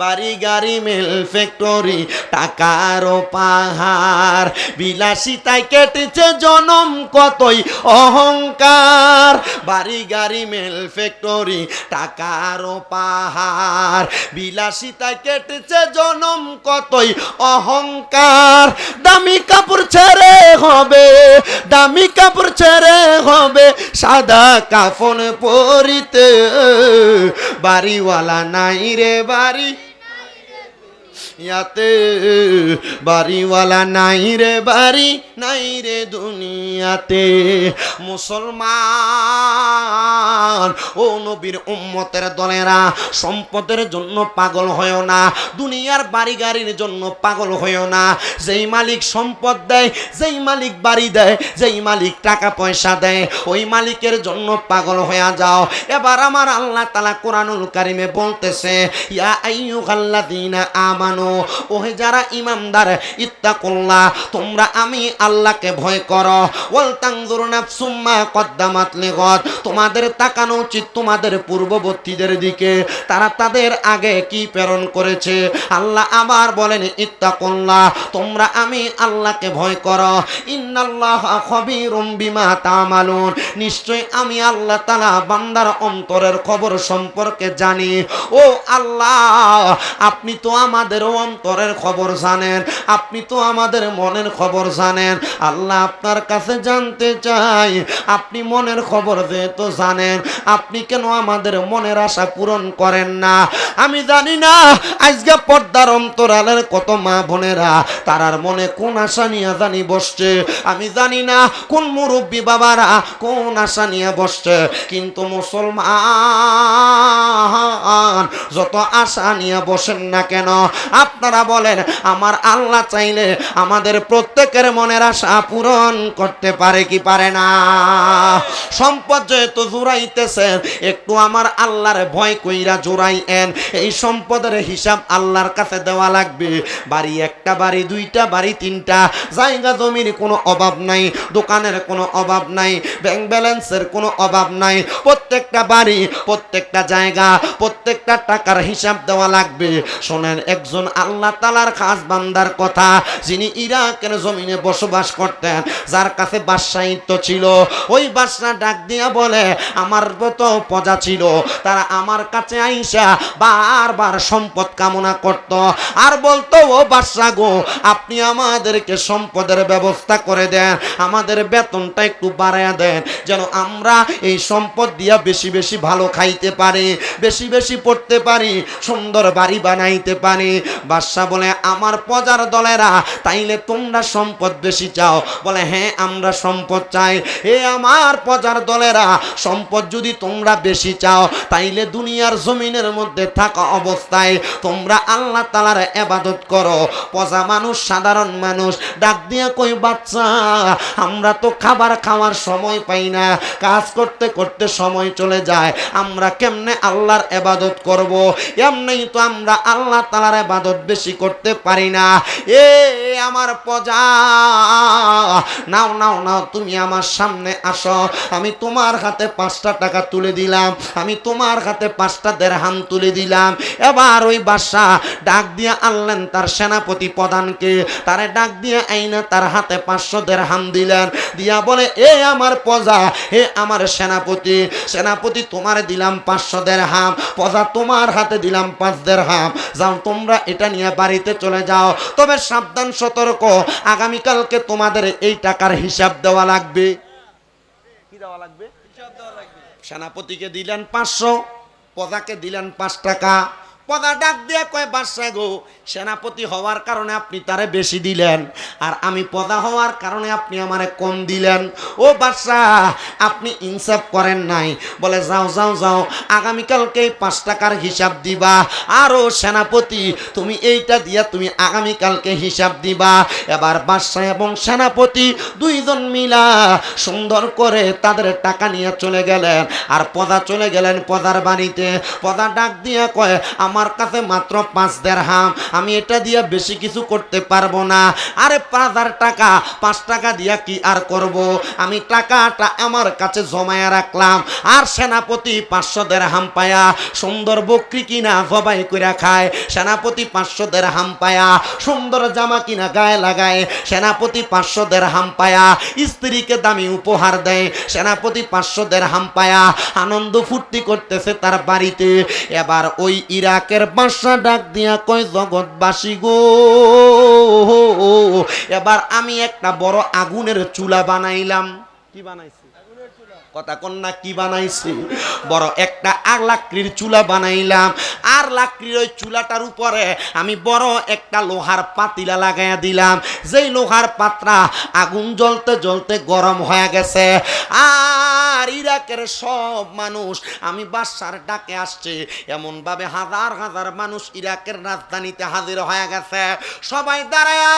বাড়ি গাড়ি মিল ফ্যাক্টরি টাকার পাহাড় বিলাসিতায় কেটেছে জনম কতই অহংকার বাড়ি গাড়ি মিল ফ্যাক্টরি টাকার পাহাড় বিলাসিতায় কেটেছে জনম কতই অহংকার দামি কাপড় ছেড়ে হবে দামি কাপড় ছেড়ে হবে সাদা কাফন পরিতে বাড়িওয়ালা নাই রে বাড়ি ইয়াতে বাড়িওয়ালা নাই রে বাড়ি নাই রে দুনিয়াতে মুসলমান ও নবীর উম্মতের দলেরা সম্পদের জন্য পাগল হয়েও না দুনিয়ার বাড়ি গাড়ির জন্য পাগল হয়েও না যেই মালিক সম্পদ দেয় যেই মালিক বাড়ি দেয় যেই মালিক টাকা পয়সা দেয় ওই মালিকের জন্য পাগল হয়ে যাও এবার আমার আল্লাহ তাআলা কোরআনুল কারীমে বলতেছে ইয়া আইয়ুহাল্লাযীনা আমানু ওহে যারা ঈমানদার ইত্তাকুল্লাহ তোমরা আমি আল্লাহকে ভয় করো ওয়াল তানজুর নাফসুম মা কদ্দামাত লিগাদ তোমাদের তাকানো উচিত তোমাদের পূর্ববর্তীদের দিকে তারা তাদের আগে কি প্রেরণ করেছে আল্লাহ আবার বলেন ইত্তাকুল্লাহ তোমরা আমি আল্লাহকে ভয় করো ইন্নাল্লাহা খবীরুম বিমা তা'মালুন নিশ্চয় আমি আল্লাহ তাআলা বান্দার অন্তরের খবর সম্পর্কে জানি ও আল্লাহ আপনি তো আমাদের অন্তরের খবর জানেন আপনি তো আমাদের মনের খবর জানেন আল্লাহ আপনার কাছে জানতে চাই আপনি মনের খবর যেহেতু জানেন আপনি কেন আমাদের মনের আশা পূরণ করেন না আমি জানি না আজকে পর্দার অন্তরালের কত মা বোনেরা তারার মনে কোন আশা নিয়ে জানি বসছে আমি জানি না কোন মুরব্বী বাবারা কোন আশা নিয়ে বসছে কিন্তু মুসলমান যত আশা নিয়ে বসেন না কেন আপনারা বলেন আমার আল্লাহ চাইলে আমাদের প্রত্যেকের মনের আশা পূরণ করতে পারে কি পারে না সম্পদ যেহেতু জোড়াইতেছেন একটু আমার আল্লাহর ভয় কইরা জোড়াইয়েন এই সম্পদের হিসাব আল্লাহর কাছে দেওয়া লাগবে বাড়ি একটা বাড়ি দুইটা বাড়ি তিনটা জায়গা জমির কোনো অভাব নাই দোকানের কোনো অভাব নাই ব্যাংক ব্যালেন্সের কোনো অভাব নাই প্রত্যেকটা বাড়ি প্রত্যেকটা জায়গা প্রত্যেকটা টাকার হিসাব দেওয়া লাগবে শোনেন একজন আল্লাহ তাআলার খাস বান্দার কথা যিনি ইরাকের জমিনে বসবাস করতেন যার কাছে বাদশাহিত্ব ছিল ওই বাদশা ডাক দিয়া বলে আমার তো প্রজা ছিল তারা আমার কাছে আইসা বারবার সম্পদ কামনা করত আর বলতো ও বাদশা গো আপনি আমাদেরকে সম্পদের ব্যবস্থা করে দেন আমাদের বেতনটা একটু বাড়ায়া দেন যেন আমরা এই সম্পদ দিয়া বেশি বেশি ভালো খাইতে পারি বেশি বেশি পড়তে পারি সুন্দর বাড়ি বানাইতে পারি বাদশা বলে আমার প্রজার দলেরা তাইলে তোমরা সম্পদ বেশি চাও বলে হ্যাঁ আমরা সম্পদ চাই হে আমার প্রজার দলেরা সম্পদ যদি তোমরা বেশি চাও তাইলে দুনিয়ার জমিনের মধ্যে থাকা অবস্থায় তোমরা আল্লাহ তাআলার ইবাদত করো প্রজা মানুষ সাধারণ মানুষ ডাক দিয়ে কই বাচ্চা আমরা তো খাবার খাওয়ার সময় পাই না কাজ করতে করতে সময় চলে যায় আমরা কেমনে আল্লাহর ইবাদত করব এমনি তো আমরা আল্লাহ তাআলার ইবাদত বেশি করতে পারি না এ আমার প্রজা নাও নাও নাও তুমি আমার সামনে আসো আমি তোমার হাতে 5টা টাকা তুলে দিলাম আমি তোমার হাতে 5টা দিরহাম তুলে দিলাম এবার ওই বাদশা ডাক দিয়ে আনলেন তার সেনাপতি প্রধানকে তারে ডাক দিয়ে আইনা তার হাতে 500 দিরহাম দিলেন দিয়া বলে এ আমার প্রজা হে আমার সেনাপতি সেনাপতি তোমারে দিলাম 500 দিরহাম প্রজা তোমার হাতে দিলাম 5 দিরহাম যাও তোমরা এটা নিয়ে বাড়িতে চলে যাও তবে সাবধান সতর্ক আগামীকালকে তোমাদের এই টাকার হিসাব দেওয়া লাগবে কি দেওয়া লাগবে হিসাব দেওয়া লাগবে সেনাপতিকে দিলেন 500 প্রজাকে দিলেন 5 টাকা প্রজা ডাক দিয়ে কয় বাদশা গো সেনাপতি হওয়ার কারণে আপনি তারে বেশি দিলেন আর আমি প্রজা হওয়ার কারণে আপনি আমারে কম দিলেন ও বাদশা আপনি ইনসাফ করেন নাই বলে যাও যাও যাও আগামীকালকে 5 টাকার হিসাব দিবা আর ও সেনাপতি তুমি এইটা দিয়া তুমি আগামীকালকে হিসাব দিবা এবার বাদশা এবং সেনাপতি দুইজন মিলা সুন্দর করে তাদের টাকা নিয়ে চলে গেলেন আর প্রজা চলে গেলেন প্রজার বাড়িতে প্রজা ডাক দিয়ে কয় আমার কাছে মাত্র 5 দিরহাম, আমি এটা দিয়ে বেশি কিছু করতে পারবো না। আরে 5000 টাকা 5 টাকা দিয়া কি আর করব, আমি টাকাটা আমার কাছে জমায়া রাখলাম। আর সেনাপতি 500 দিরহাম পায়া সুন্দর বকরি কিনা জবাই কইরা খায়, সেনাপতি 500 দিরহাম পায়া সুন্দর জামা কিনা গায়ে লাগায়, সেনাপতি 500 দিরহাম পায়া স্ত্রীকে দামি উপহার দেয়, সেনাপতি 500 দিরহাম পায়া আনন্দ ফুর্তি করতেছে তার বাড়িতে। এবার ওই ইরাকের বাদশা ডাক দিয়া কয়, জগৎবাসী গো, এবার আমি একটা বড় আগুনের চুলা বানাইলাম। কি বানাইছি? কথা কন্যা, কি বানাইছি? বড় একটা লাকড়ির চুলা বানাইলাম। আর লাকড়ির ওই চুলাটার উপরে আমি বড় একটা লোহার পাতিলা লাগাইয়া দিলাম। যেই লোহার পাত্রা আগুন জ্বলতে জ্বলতে গরম হয়ে গেছে। আর ইরাকের সব মানুষ আমি বাদশার ডাকে আসছে, এমন ভাবে হাজার হাজার মানুষ ইরাকের রাজধানীতে হাজির হয়ে গেছে। সবাই দাঁড়ায়া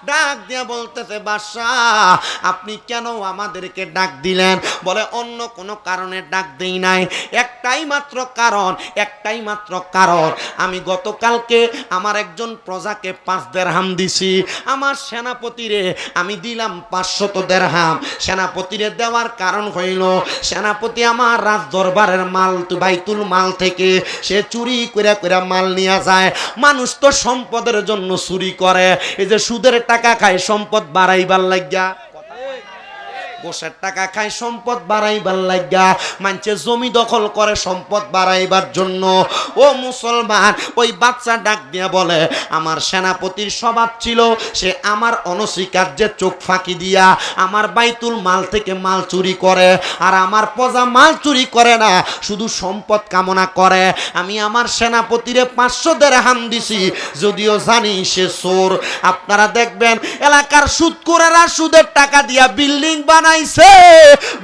ডাক দিয়ে বলতেছে, বাদশাহ আপনি কেন আমাদেরকে ডাক দিলেন? বলে, অন্য কোনো কারণে ডাক দেই নাই, একটাই মাত্র কারণ, একটাই মাত্র কারণ। আমি গতকালকে আমার একজন প্রজাকে 5 দিরহাম দিছি, আমার সেনাপতিরে আমি দিলাম 500 দিরহাম। সেনাপতিরে দেওয়ার কারণ হইল, সেনাপতি আমার রাজ দরবারের মাল, বাইতুল মাল থেকে সে চুরি করে করে মাল নিয়ে যায়। মানুষ তো সম্পদের জন্য চুরি করে, এই যে সুদের টাকা খায় সম্পদ বাড়াইবার লাগিয়া, গোসের টাকা খায় সম্পদ বাড়াইবার লাগা, মানুষের জমি দখল করে সম্পদ বাড়াইবার জন্য। ও মুসলমান, ওই বাচ্চা ডাক দিয়া বলে, আমার সেনাপতির স্বভাব ছিল সে আমার অনস্বীকার্যে চোখ ফাঁকি দিয়া আমার বাইতুল মাল থেকে মাল চুরি করে। আর আমার প্রজা মাল চুরি করে না, শুধু সম্পদ কামনা করে। আমি আমার সেনাপতিরে 500 দিরহাম দিছি, যদিও জানি সে চোর। আপনারা দেখবেন এলাকার সুদখোরেরা সুদের টাকা দিয়া বিল্ডিং বানাইছে,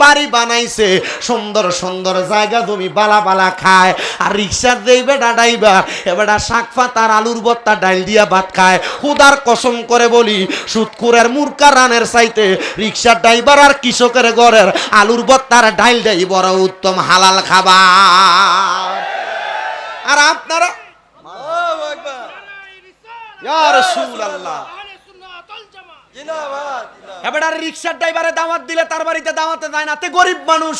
বাড়ি বানাইছে, সুন্দর সুন্দর জায়গা জমি বালা বালা খায়। আর রিক্সার যেই বেটা ড্রাইভার, এবারটা শাক পাতার আলুর ভর্তা ডাইল দিয়া ভাত খায়। খুদার কসম করে বলি, সুদখোরের মুরকা রানের চাইতে রিক্সার ড্রাইভার আর কৃষকের ঘরের আলুর ভর্তার ডাইল দেই বড় উত্তম হালাল খাবার। আর আপনারা ইয়া রাসূলুল্লাহ, এবার রিক্সার ড্রাইভারে দাওয়াত দিলে তার বাড়িতে দাওয়াতে যায় না, তে গরিব মানুষ।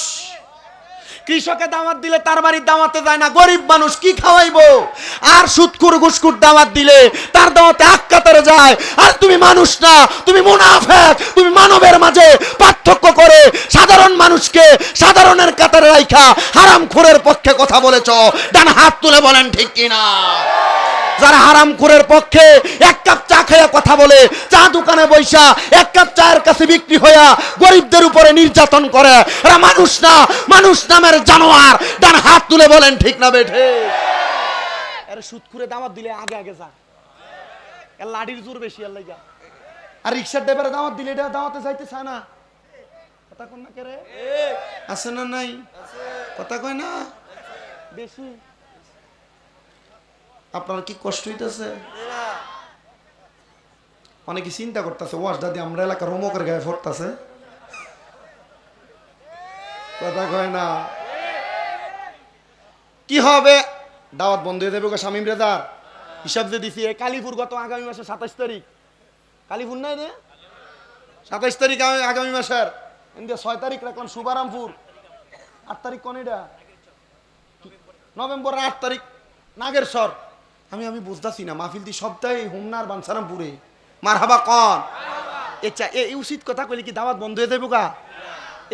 কৃষকে দাওয়াত দিলে তার বাড়ির দাওয়াতে যায় না, গরিব মানুষ কি খাওয়াইবো? আর সুদখোর ঘুষখোর দাওয়াত দিলে তার দাওয়াতে আক্কাতারে যায়। আর তুমি মানুষ না, তুমি মুনাফিক, তুমি মানবের মাঝে পার্থক্য করে সাধারণ মানুষকে সাধারণের কাতারে রাইখা হারামখোরের পক্ষে কথা বলেছ। ডান হাত তুলে বলেন ঠিক কিনা? যারা হারামখোরের পক্ষে এক কাপ চা খেয়ে কথা বলে, চা দোকানে বৈশা এক কাপ চায়ের কাছে বিক্রি হইয়া গরিবদের উপরে নির্যাতন করে, এরা মানুষ না, মানুষ নামের জানোয়ার। ডান হাত তুলে বলেন ঠিক না বেঠে? আরে সুদখোরে দাওয়াত দিলে আগে আগে যা, এর লাঠির জোর বেশি আর লাগা। আর রিক্সার ড্রাইভারে দাওয়াত দিলে এটা দাওয়াতে যাইতে চায় না। কথা কোন না করে আছে না নাই? কথা কয় না বেশি। আপনার কি কষ্ট হইতেছে? অনেকে চিন্তা করতেছে, ওয়াজ দাদি আমরা এলাকার রোমকের গায়ে ফোরতেছে। কথা কয় না। কি হবে? দাওয়াত বন্ধ হয়ে যাবে শামীম রেজার হিসাব যে দিছি। কালীপুর গত আগামী মাসের 27 তারিখ, কালীপুর নাই রে, 27 তারিখ আগামী মাসের। ইন্ডিয়া 6 তারিখ রাখলাম শুভারামপুর, 8 তারিখ কোন এটা? নভেম্বরের 8 তারিখ নাগেরসর। আমি বুঝতেছি না, মাহফিল দি সপ্তাহে হোমনার বাঞ্ছারামপুরে মারহাবা কন। আচ্ছা, এই উচিত কথা কইলে কি দাওয়াত বন্ধ হয়ে যাবো গা?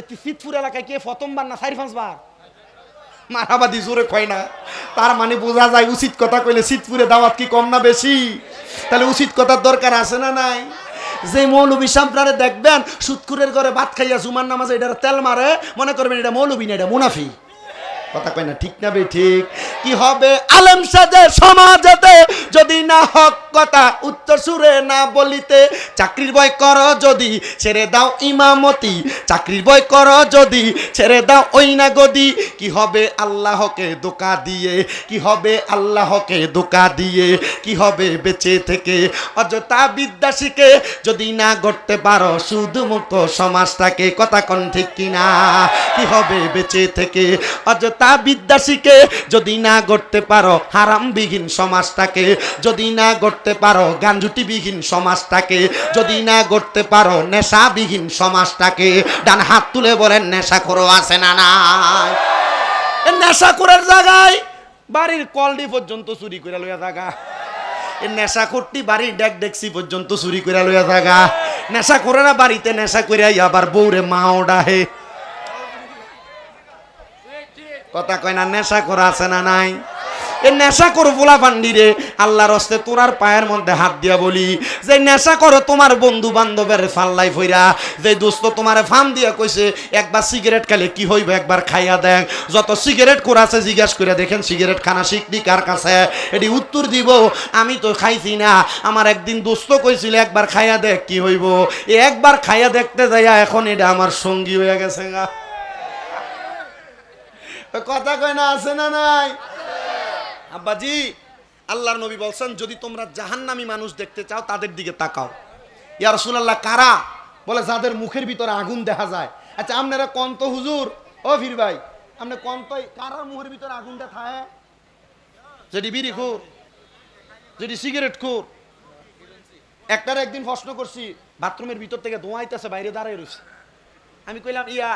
এটি সিদ্ধপুর এলাকায় কে প্রথমবার না 4-5 বার মারহাবা দি জোরে কয় না? তার মানে বোঝা যায় উচিত কথা কইলে সিদ্ধপুরে দাওয়াত কি কম না বেশি? তাহলে উচিত কথার দরকার আছে না নাই? যে মৌলবী সামনে দেখবেন সুদখোরের ঘরে ভাত খাইয়া জুমার নামাজে এটা তেল মারে, মনে করবেন এটা মৌলবী না, এটা মুনাফি। কথা কয় না ঠিক না বে ঠিক? কি হবে আলেম সাজে সমাজেতে যদি না হক কথা উচ্চ সুরে না বলিতে, চাকরির ভয় করো যদি ছেড়ে দাও ইমামতি, চাকরির ভয় করো যদি ছেড়ে দাও ওই না গদি, কি হবে আল্লাহকে ধোঁকা দিয়ে, কি হবে আল্লাহকে ধোঁকা দিয়ে, কি হবে বেঁচে থেকে অযথা বিদ্যা শিখে যদি না গড়তে পারো শুধুমুক্ত সমাজটাকে, কথা কোন ঠিক কিনা, কি হবে বেঁচে থেকে অযথা বিদ্যা শিখে যদি না গড়তে পারো হারামবিহীন সমাজটাকে, যদি না গড়তে পারো গাঞ্জুটিবিহীন সমাজটাকে, যদি না গড়তে পারো নেশাবিহীন সমাজটাকে। ডান হাত তুলে বলেন নেশাখোরও আছে না নাই? নেশাখোরের জায়গায় বাড়ির কলডি পর্যন্ত চুরি করে লইয়া থাকা, নেশাখোরটি বাড়ির ডেক ডেকসি পর্যন্ত চুরি করে লইয়া থাকা, নেশাখোরেরা বাড়িতে নেশা করে আবার বউরে মাও ডাহে, কথা কয় না? নেশাখোর আছে না নাই? এই নেশা করো পোলা পান্ডিরে, আল্লাহর হস্তে তোরার পায়ের মধ্যে হাত দিয়া বলি, যে নেশা করো তোমার বন্ধু বান্ধবের ফাল্লাই ফইরা, যে দোস্ত তোমার ফার্ম দিয়া কইছে একবার সিগারেট খাইলে কি হইবে একবার খাইয়া দেখ, যত সিগারেট খোর আছে জিজ্ঞাসা করে দেখেন সিগারেট খানা শিখনি কার কাছে, এটি উত্তর দিব আমি তো খাইছি না, আমার একদিন দোস্ত কইছিল একবার খাইয়া দেখ কি হইব, এ একবার খাইয়া দেখতে যাইয়া এখন এটা আমার সঙ্গী হয়ে গেছে গা। কথা কয় না আছে না নাই? আব্বাজি, আল্লাহর নবী বলছেন যদি তোমরা জাহান্নামী মানুষ দেখতে চাও তাদের দিকে তাকাও। ইয়া রাসূলুল্লাহ কারা? বলে যাদের মুখের ভিতরে আগুন দেখা যায়। আচ্ছা আপনারা কোন তো হুজুর, ও ফির ভাই আপনি কোন তো কারা মুখের ভিতরে আগুনটা থাকে? যদি বিড়ি খুর, যদি সিগারেট খুর। একটার একদিন প্রশ্ন করছি, বাথরুমের ভিতর থেকে ধোঁয়া আইতেছে, বাইরে দাঁড়ায় রয়েছে। আমি কইলাম ইয়া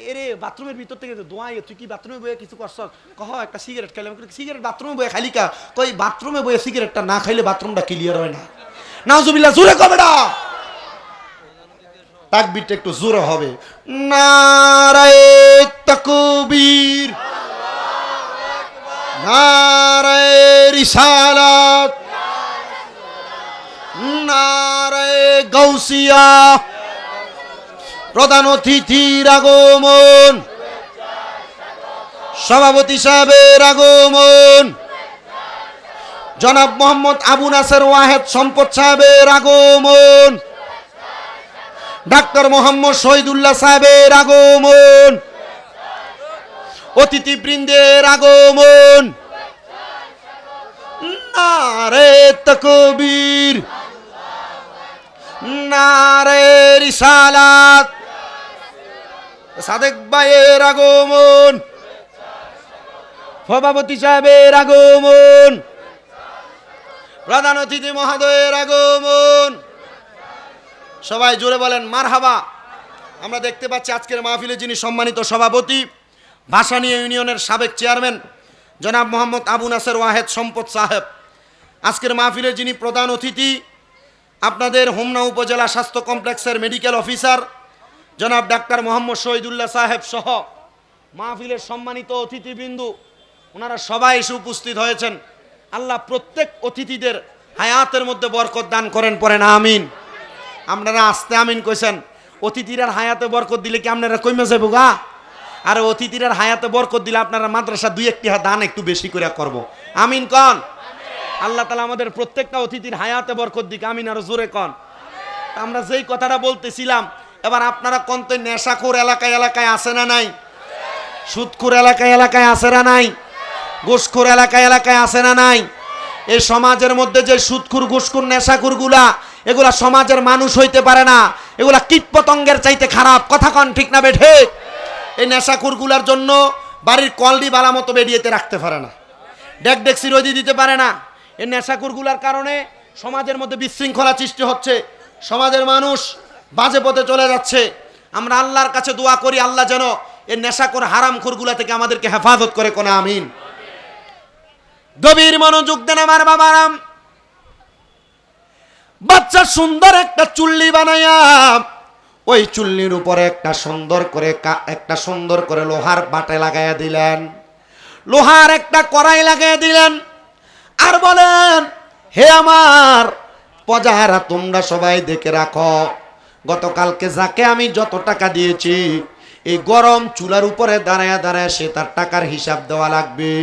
এরে বাথরুমের ভিতর থেকে ধোঁয়া, তুই কি বাথরুমে বয়ে কিছু করছ? কহ একটা সিগারেট খাইলাম। সিগারেট বাথরুমে বয়ে খাইলি কা? কই বাথরুমে বয়ে সিগারেটটা না খাইলে বাথরুমটা ক্লিয়ার হয় না। নাউজুবিল্লাহ, জোরে কবে না? তাকবীরটা একটু জোরে হবে। নারায়ে তাকবীর, নারায়ে রিসালাত, নারায়ে গাউসিয়া। প্রধান অতিথির আগমন, সভাপতি সাহেবের আগমন, জনাব মোহাম্মদ আবু নাসের ওয়াহেদ সম্পদ সাহেবের আগমন, ডাক্তার মোহাম্মদ শহীদুল্লাহ সাহেবের আগমন, অতিথিবৃন্দের আগমন। নারে তাকবীর, নারে রিসালাত। সাদেক ভাইয়ের আগমন, সভাপতি সাহেবের আগমন, প্রধান অতিথি মহোদয়ের আগমন। সবাই জোরে বলেন মারহাবা। আমরা দেখতে পাচ্ছি আজকের মাহফিলে যিনি সম্মানিত সভাপতি, ভাসানী ইউনিয়নের সাবেক চেয়ারম্যান জনাব মোহাম্মদ আবু নাসের ওয়াহেদ সম্পদ সাহেব, আজকের মাহফিলে যিনি প্রধান অতিথি আপনাদের হোমনা উপজেলা স্বাস্থ্য কমপ্লেক্সের মেডিকেল অফিসার জনাব ডাক্তার মোহাম্মদ শহীদুল্লাহ সাহেব সহ মাহফিলের সম্মানিত অতিথিবৃন্দু, ওনারা সবাই এসে উপস্থিত হয়েছেন। আল্লাহ প্রত্যেক অতিথিদের হায়াতের মধ্যে বরকত দান করেন, পড়েন আমিন। আপনারা আস্তে আমিন কইছেন, অতিথিরার হায়াতে বরকত দিলে কি আপনারা কইমে যাবো গা? আর অতিথিরার হায়াতে বরকত দিলে আপনারা মাদ্রাসা দুই একটি দান একটু বেশি করে করব। আমিন কন। আল্লাহ তাআলা আমাদের প্রত্যেকটা অতিথির হায়াতে বরকত দিক, আমিন আর জোরে কন। আমরা যেই কথাটা বলতেছিলাম, এবার আপনারা কোন তো নেশাখোর এলাকায় এলাকায় আছে না নাই? সুদখোর এলাকায় এলাকায় আছে না নাই? ঘুষখোর এলাকায় এলাকায় আছে না নাই? এই সমাজের মধ্যে যে সুদখোর ঘুষখোর নেশাখোর গুলা, এগুলা সমাজের মানুষ হইতে পারে না, এগুলা কীটপতঙ্গের চাইতে খারাপ, কথা কন ঠিক না বেঠে? এই নেশাখোর গুলার জন্য বাড়ির কলডি বালা মতো বেরিয়েতে রাখতে পারে না, ডেক ডেকসি রোদি দিতে পারে না। এই নেশাখোর গুলার কারণে সমাজের মধ্যে বিশৃঙ্খলা সৃষ্টি হচ্ছে, সমাজের মানুষ বাজে পথে চলে যাচ্ছে। আমরা আল্লাহর কাছে দোয়া করি আল্লাহ যেন এই নেশাখোর হারামখোরগুলা থেকে আমাদেরকে হেফাজত করে, কোন আমিন। গভীর মনোযোগ দেন আমার বাবারাম। বাচ্চা সুন্দর একটা চুল্লি বানাইয়া ওই চুল্লির উপরে একটা সুন্দর করে লোহার বাটে লাগাইয়া দিলেন, লোহার একটা কড়াই লাগাইয়া দিলেন, আর বলেন হে আমার প্রজারা তোমরা সবাই দেখে রাখো, গতকালকে যাকে আমি যত টাকা দিয়েছি এই গরম চুলার উপরে দাঁড়ায় দাঁড়ায় সে তার টাকার হিসাব দেওয়া লাগবে।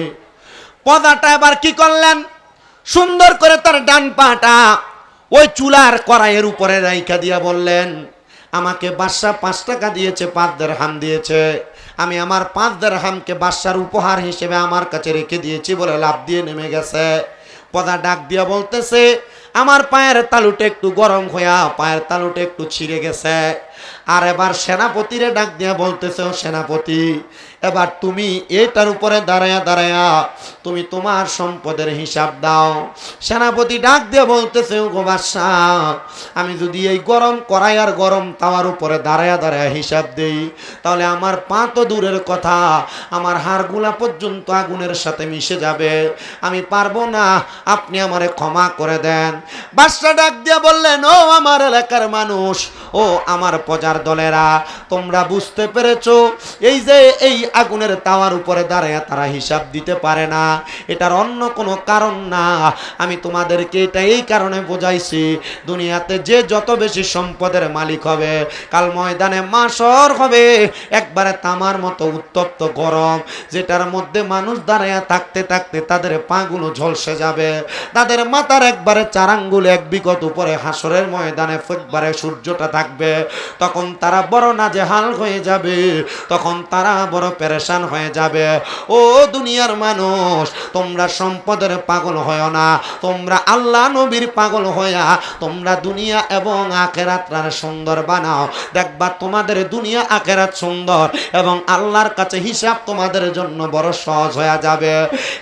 প্রজাটা এবার কি করলেন? সুন্দর করে তার ডান পাটা ওই চুলার কড়াইয়ের উপরে রাইখা দিয়া বললেন, আমাকে বাদশা 5 টাকা দিয়েছে, 5 দিরহাম দিয়েছে, আমি আমার 5 দিরহামকে বাদশার উপহার হিসেবে আমার কাছে রেখে দিয়েছি বলে লাফ দিয়ে নেমে গেছে। পদা ডাক দিয়া বলতেছে, আমার পায়ের তালুটা একটু গরম হইয়া পায়ের তালুটা একটু ছিঁড়ে গেছে। আর এবার সেনাপতিরে ডাক দিয়া বলতেছে, ও সেনাপতি, এবার তুমি এটার উপরে দাঁড়ায়া দাঁড়ায়া তুমি তোমার সম্পদের হিসাব দাও। সেনাপতি ডাক দিয়ে বলতেছে, ও গো বাদশাহ, আমি যদি এই গরম কড়াই আর গরম তাওয়ার উপরে দাঁড়ায়া দাঁড়ায়া হিসাব দেই, তাহলে আমার পা তো দূরের কথা, আমার হাড়গুলা পর্যন্ত আগুনের সাথে মিশে যাবে, আমি পারবো না, আপনি আমারে ক্ষমা করে দেন। বাদশাহ ডাক দিয়ে বললেন, ও আমার এলাকার মানুষ, ও আমার প্রজার দলেরা, তোমরা বুঝতে পেরেছো, এই যে এই আগুনের তাওয়ার উপরে দাঁড়ায় তারা হিসাব দিতে পারে না, এটার অন্য কোনো কারণ না। আমি তোমাদেরকে এটা এই কারণে বোঝাইছি, দুনিয়াতে যে যত বেশি সম্পদের মালিক হবে, কাল ময়দানে মাশর হবে একবারে তামার মতো উত্তপ্ত গরম, যেটার মধ্যে মানুষ দাঁড়ায় থাকতে থাকতে তাদের পাগুলো ঝলসে যাবে, তাদের মাথার একবারে 4 আঙ্গুল 1 বিঘত উপরে হাসরের ময়দানে একবারে সূর্যটা থাকবে। তখন তারা বড় নাজেহাল হয়ে যাবে, তখন তারা বড় পেরেশান হয়ে যাবে। ও দুনিয়ার মানুষ, তোমরা সম্পদের পাগল হয় না, তোমরা আল্লাহ নবীর পাগল হইয়া তোমরা দুনিয়া এবং আখিরাতটার সুন্দর বানাও, দেখবা তোমাদের দুনিয়া আখিরাত সুন্দর এবং আল্লাহর কাছে হিসাব তোমাদের জন্য বড় সহজ হয়ে যাবে।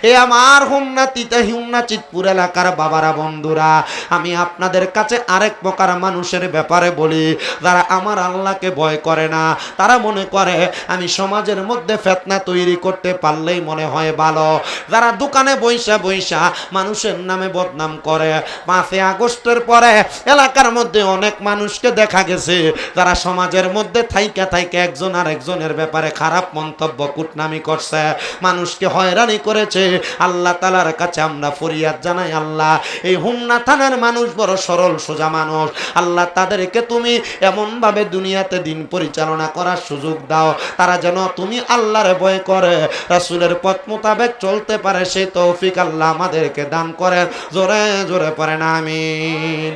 এ আমার হুমনা চিতপুর এলাকার বাবারা, বন্ধুরা, আমি আপনাদের কাছে আরেক প্রকার মানুষের ব্যাপারে বলি, যারা আমার আল্লাহকে ভয় করে না, তারা মনে করে আমি সমাজের মধ্যে ফিতনা তৈরি করতে পারলেই মনে হয় ভালো, যারা দোকানে বইসা বইসা মানুষের নামে বদনাম করে। 5 আগস্টের পরে এলাকার মধ্যে অনেক মানুষকে দেখা গেছে যারা সমাজের মধ্যে থাইকা থাইকা একজন আর একজনের ব্যাপারে খারাপ মন্তব্য কুটনামি করছে, মানুষকে হয়রানি করেছে। আল্লাহ তাআলার কাছে আমরা ফরিয়াদ জানাই, আল্লাহ, এই হুমনা থানার মানুষ বড় সরল সোজা মানুষ, আল্লাহ তাদেরকে তুমি এমনভাবে দুনিয়াতে দিন পরিচালনা করার সুযোগ দাও, তারা যেন তুমি আল্লাহর ভয় করে রাসূলের পথ মোতাবেক চলতে পারে, সেই তৌফিক আল্লাহ আমাদেরকে দান করেন। জোরে জোরে পড়েন আমিন।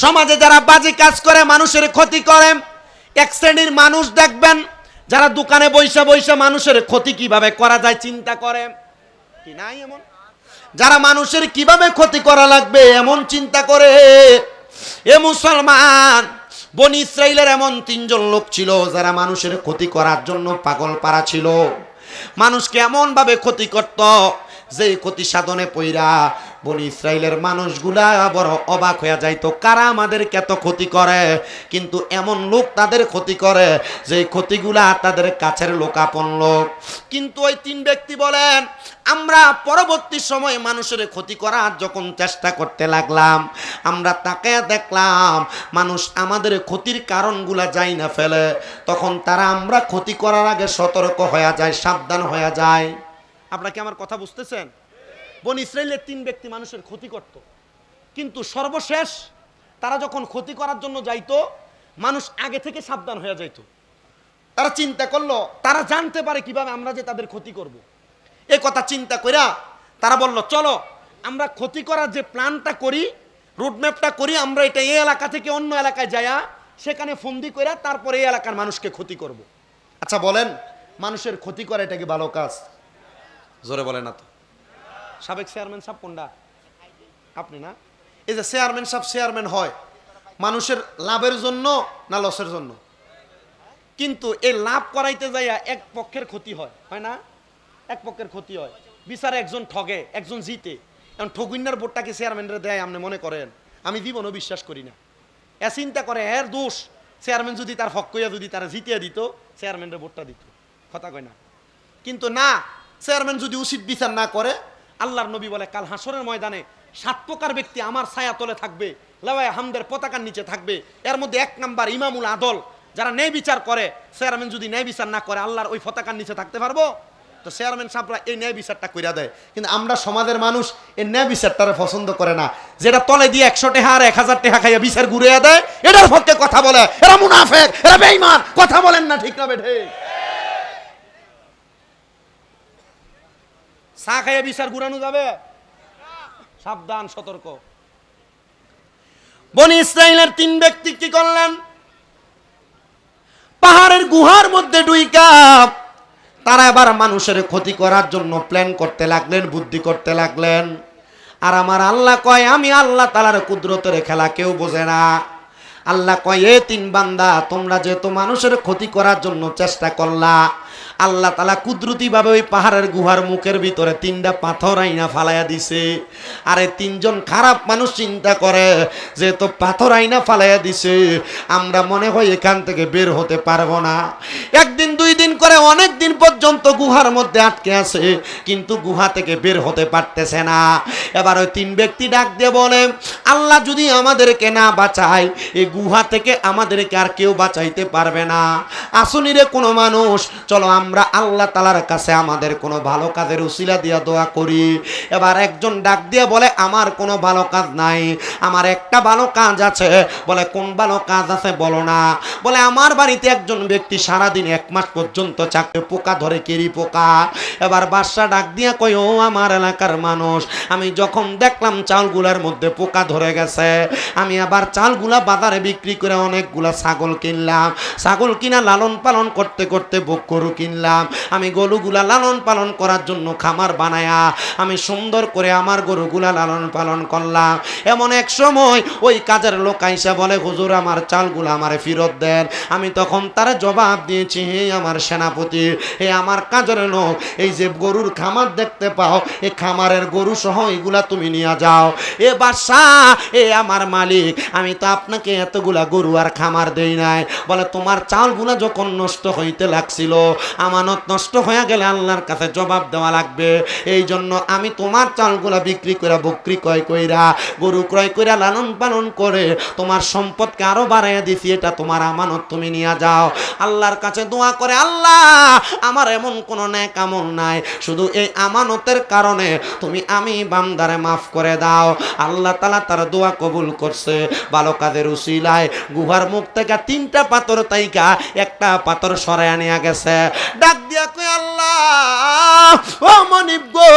সমাজে যারা বাজে কাজ করে, মানুষের ক্ষতি করে, এক শ্রেণীর মানুষ দেখবেন যারা দোকানে বইসা বইসা মানুষের ক্ষতি কিভাবে করা যায় চিন্তা করে, কি নাই এমন, যারা মানুষের কিভাবে ক্ষতি করা লাগবে এমন চিন্তা করে। এ মুসলমান, বনি ইসরাইলের এমন 3 জন লোক ছিল যারা মানুষের ক্ষতি করার জন্য পাগল পারা ছিল, মানুষকে এমন ভাবে ক্ষতি করত যে ক্ষতি সাধনে পইরা বনি ইসরাইলের মানুষগুলা বড় অবাক হয়ে যাইতো, কারা আমাদেরকে এত ক্ষতি করে, কিন্তু এমন লোক তাদের ক্ষতি করে যে ক্ষতিগুলা তাদের কাছের লোক, আপন লোক। কিন্তু ওই 3 ব্যক্তি বলেন, আমরা পরবর্তী সময়ে মানুষের ক্ষতি করার যখন চেষ্টা করতে লাগলাম, আমরা তাকে দেখলাম মানুষ আমাদের ক্ষতির কারণগুলা যাই না ফেলে, তখন তারা আমরা ক্ষতি করার আগে সতর্ক হয়ে যায়, সাবধান হয়ে যায়। আপনারা কি আমার কথা বুঝতেছেন? বনি ইসরাইলের 3 ব্যক্তি মানুষের ক্ষতি করত, কিন্তু সর্বশেষ তারা যখন ক্ষতি করার জন্য যাইতো, মানুষ আগে থেকে সাবধান হয়ে যাইতো। তারা চিন্তা করলো, তারা জানতে পারে কিভাবে আমরা যে তাদের ক্ষতি করব। এই কথা চিন্তা কইরা তারা বলল, চলো আমরা ক্ষতি করার যে প্ল্যানটা করি, রুটম্যাপটা করি, আমরা এটা এই এলাকা থেকে অন্য এলাকায় যায়া সেখানে ফন্দি কইরা তারপরে এই এলাকার মানুষকে ক্ষতি করব। আচ্ছা বলেন, মানুষের ক্ষতি করা এটা কি ভালো কাজ? জোরে বলে না তো। সাবেক চেয়ারম্যান সাহেব কোনটা? আপনি না? এই যে চেয়ারম্যান সাহেব চেয়ারম্যান হয় মানুষের লাভের জন্য না লসের জন্য? কিন্তু এই লাভ করাইতে যাইয়া এক পক্ষের ক্ষতি হয়, হয় না? এক পক্ষের ক্ষতি হয়, বিচারে একজন ঠগে একজন জিতে। এখন ঠগুইনার ভোটটা কি চেয়ারম্যানরা দেয় আপনি মনে করেন? আমি জীবনও বিশ্বাস করি না। এ চিন্তা করে এর দোষ, চেয়ারম্যান যদি তার হক কইয়া যদি তারা জিতিয়ে দিত, চেয়ারম্যানের ভোটটা দিত, কথা কয় না। কিন্তু না, চেয়ারম্যান যদি উচিত বিচার না করে, আল্লাহর নবী বলে কাল হাসরের ময়দানে 7 প্রকার ব্যক্তি আমার ছায়া তলে থাকবে, লাওয়ায়ে হামদের পতাকার নিচে থাকবে। এর মধ্যে 1 নাম্বার ইমামুল আদল, যারা ন্যায় বিচার করে। চেয়ারম্যান যদি ন্যায় বিচার না করে আল্লাহর ওই পতাকার নিচে থাকতে পারবো? তো চেয়ারম্যান সাহেবরা এই ন্যায় বিচারটা কইরা দেয়, কিন্তু আমরা সমাজের মানুষ এই ন্যায় বিচারটারে পছন্দ করে না। যেটা তলে দিয়ে 100 টাকা আর 1000 টাকা খাইয়া বিচার ঘুরিয়ে দেয়, এটার পক্ষে কথা বলে, এরা মুনাফিক, এরা বেঈমান। কথা বলেন না, ঠিক না বেঠে? চা খাইয়া বিচার ঘুরানো যাবে? সাবধান, সতর্ক। বনি ইসরাইলের 3 ব্যক্তি কি করলেন? পাহাড়ের গুহার মধ্যে ঢুইকা তারা এবার মানুষের ক্ষতি করার জন্য প্ল্যান করতে লাগলেন, বুদ্ধি করতে লাগলেন। আর আমার আল্লাহ কয়, আমি আল্লাহ তাআলার কুদরতের খেলা কেউ বোঝে না। আল্লাহ কয়, এ 3 বান্দা, তোমরা যেহেতু মানুষের ক্ষতি করার জন্য চেষ্টা করলা, আল্লাহ তাআলা কুদরতিভাবে ওই পাহাড়ের গুহার মুখের ভিতরে 3টা পাথর আইনা ফালাইয়া দিছে। আরে 3জন খারাপ মানুষ চিন্তা করে, যেহেতু পাথর আইনা ফালাইয়া দিছে, আমরা মনে হয় এখান থেকে বের হতে পারবো না। 1 দিন 2 দিন করে অনেক দিন পর্যন্ত গুহার মধ্যে আটকে আছে, কিন্তু গুহা থেকে বের হতে পারতেছে না। এবার ওই 3 ব্যক্তি ডাক দিয়ে বলে, আল্লাহ যদি আমাদেরকে না বাঁচায়, এই গুহা থেকে আমাদেরকে আর কেউ বাঁচাইতে পারবে না। আসুনিরে কোনো মানুষ, চলো আমরা আল্লাহ তাআলার কাছে আমাদের কোনো ভালো কাজের উসিলা দিয়া দোয়া করি। এবার একজন ডাক দিয়ে বলে, আমার কোনো ভালো কাজ নাই, আমার একটা ভালো কাজ আছে। বলে, কোন ভালো কাজ আছে বলো না। বলে, আমার বাড়িতে একজন ব্যক্তি সারাদিন 1 মাস পর্যন্ত চাকরি পোকা ধরে, কেরি পোকা। এবার বাদশা ডাক দিয়া কয়, ও আমার এলাকার মানুষ, আমি যখন দেখলাম চালগুলার মধ্যে পোকা ধরে গেছে, আমি আবার চালগুলা বাজারে বিক্রি করে অনেকগুলা ছাগল কিনলাম। ছাগল কিনা লালন পালন করতে করতে গরু কিনলাম। আমি গরুগুলা লালন পালন করার জন্য খামার বানায়া আমি সুন্দর করে আমার গরুগুলা লালন পালন করলাম। এমন এক সময় ওই কাজের লোক আইসা বলে, হুজুর আমার চালগুলা আমারে ফেরত দেন। আমি তখন তার জবাব দিয়েছি, হে আমার সেনাপতি, হে আমার কাজের লোক, এই যে গরুর খামার দেখতে পাও, এই খামারের গরু সহ এগুলা তুমি নিয়ে যাও। এ বাদশাহ, এ আমার মালিক, আমি তো আপনাকে এতগুলা গরু আর খামার দেই নাই। বলে, তোমার চালগুলা যখন নষ্ট হইতে লাগছিল, আমানত নষ্ট হয়ে গেলে আল্লাহর কাছে জবাব দেওয়া লাগবে, এই জন্য আমি তোমার চালগুলা বিক্রি করে, বকরি ক্রয় কইরা, গরু ক্রয় কইরা লালন পালন করে তোমার সম্পদকে আরো বাড়াইয়া দিছি। এটা তোমার আমানত, তুমি নিয়ে যাও। আল্লাহর কাছে দোয়া করে, আল্লাহ আমার এমন কোন নেক আমল নাই, শুধু এই আমানতের কারণে তুমি আমি বান্দারে মাফ করে দাও। আল্লাহ তাআলা তার দোয়া কবুল করছে। ভালো কাজের উসিলায় গুহার মুখ থেকে 3টা পাথর তাইকা একটা পাথর সরাইয়া নিয়ে গেছে। ডাক দিয়া কই, আল্লাহ ও মনিব গো,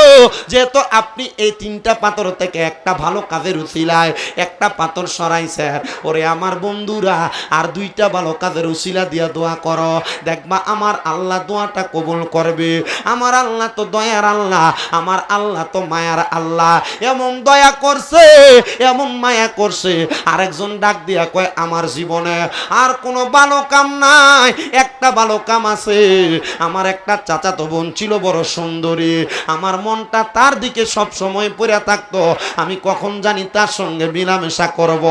যেহেতু আপনি এই 3টা পাথর থেকে একটা ভালো কাজের উসিলায় একটা পাথর সরাইছেন, ওরে আমার বন্ধুরা আর 2টা ভালো কাজের উসিলা দিয়া দোয়া করো, দেখবা আমার আল্লাহ দোয়াটা কবুল করবে। আমার আল্লাহ তো দয়ার আল্লাহ, আমার আল্লাহ তো মায়ার আল্লাহ। এমন দয়া করছে, এমন মায়া করছে। আরেকজন ডাক দিয়া কয়, আমার জীবনে আর কোনো ভালো কাম নাই, একটা ভালো কাম আছে। আমার একটা চাচাতো বোন ছিল বড় সুন্দরী, আমার মনটা তার দিকে সব সময় পড়ে থাকতো, আমি কখন জানি তার সঙ্গে মিলামেশা করব।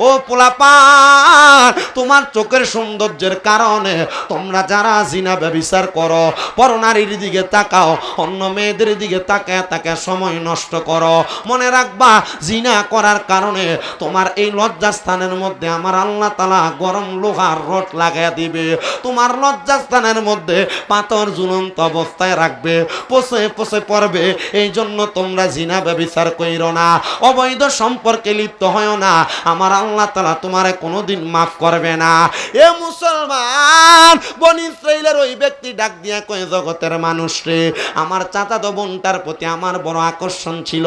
ও পোলাপান, তোমার চোখের সৌন্দর্যের কারণে তোমরা যারা জিনা ব্যভিচার করো, পরনারীর দিকে তাকাও, অন্য মেয়েদের দিকে তাকায় তাকায় সময় নষ্ট করো, মনে রাখবা জিনা করার কারণে তোমার এই লজ্জাস্থানের মধ্যে আমার আল্লাহ তাআলা গরম লোহার রড লাগাইয়া দিবে। তোমার লজ্জাস্থানের মধ্যে পাথর ঝুলন্ত অবস্থায় রাখবে, পচে পচে পড়বে। এই জন্য তোমরা জিনা ব্যভিচার কইরো না, অবৈধ সম্পর্কে লিপ্ত হয়ো না, আমার আল্লাহ তাআলা তোমারে কোনোদিন মাফ করবে না। এ মুসলমান, বনি ইসরাইলের ওই ব্যক্তি ডাক দিয়া কয়, জগতের মানুষ রে, আমার চাচাতো বোনটার প্রতি আমার বড় আকর্ষণ ছিল।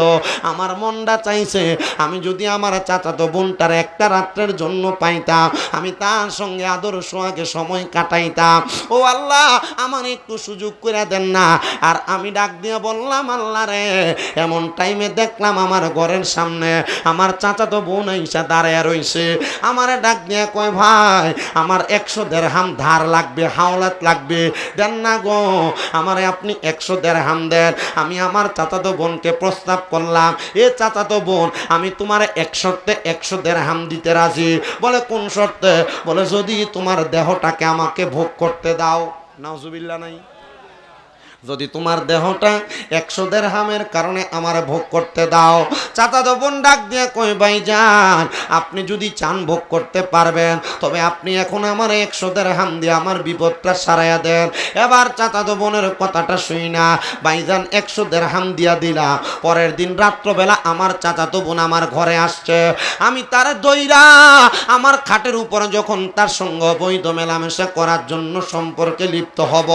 আমার মনটা চাইছে আমি যদি আমার চাচাতো বোনটার একটা রাত্রের জন্য পাইতাম, আমি তার সঙ্গে আদর সোহাগে সময় কাটাইতাম। ও আল্লাহ, আমার একটু সুযোগ করে দেন না। আর আমি ডাক দিয়ে বললাম, আল্লাহ রে, এমন টাইমে দেখলাম আমার ঘরের সামনে আমার চাচাতো বোন আইসা দাঁড়ায় রইছে। আমারে ডাক দিয়ে কয়, ভাই আমার 100 দিরহাম ধার লাগবে, হাওলাত লাগবে, দেন না গো। আমারে আপনি 100 দিরহাম দেন। আমি আমার চাচাতো বোনকে প্রস্তাব করলাম, এ চাচাতো বোন, আমি তোমার 100 দিরহাম দিতে রাজি। বলে, কোন শর্তে? বলে, যদি তোমার দেহটাকে আমাকে ভোগ করতে দাও। নাউজুবিল্লাহ নাই, যদি তোমার দেহটা 100 দিরহামের কারণে আমার ভোগ করতে দাও। চাচাতো বোন ডাক দিয়ে কই, ভাইজান আপনি যদি চান ভোগ করতে পারবেন, তবে আপনি এখন আমার 100 দিরহাম দিয়ে আমার বিপদটা সারাইয়া দেন। এবার চাচাতো বোনের কথাটা শুই না, ভাইজান 100 দিরহাম দিয়া দিলা। পরের দিন রাত্রবেলা আমার চাচাতো বোন আমার ঘরে আসছে, আমি তার দইরা আমার খাটের উপরে যখন তার সঙ্গে বৈধ মেলামেশা করার জন্য সম্পর্কে লিপ্ত হব,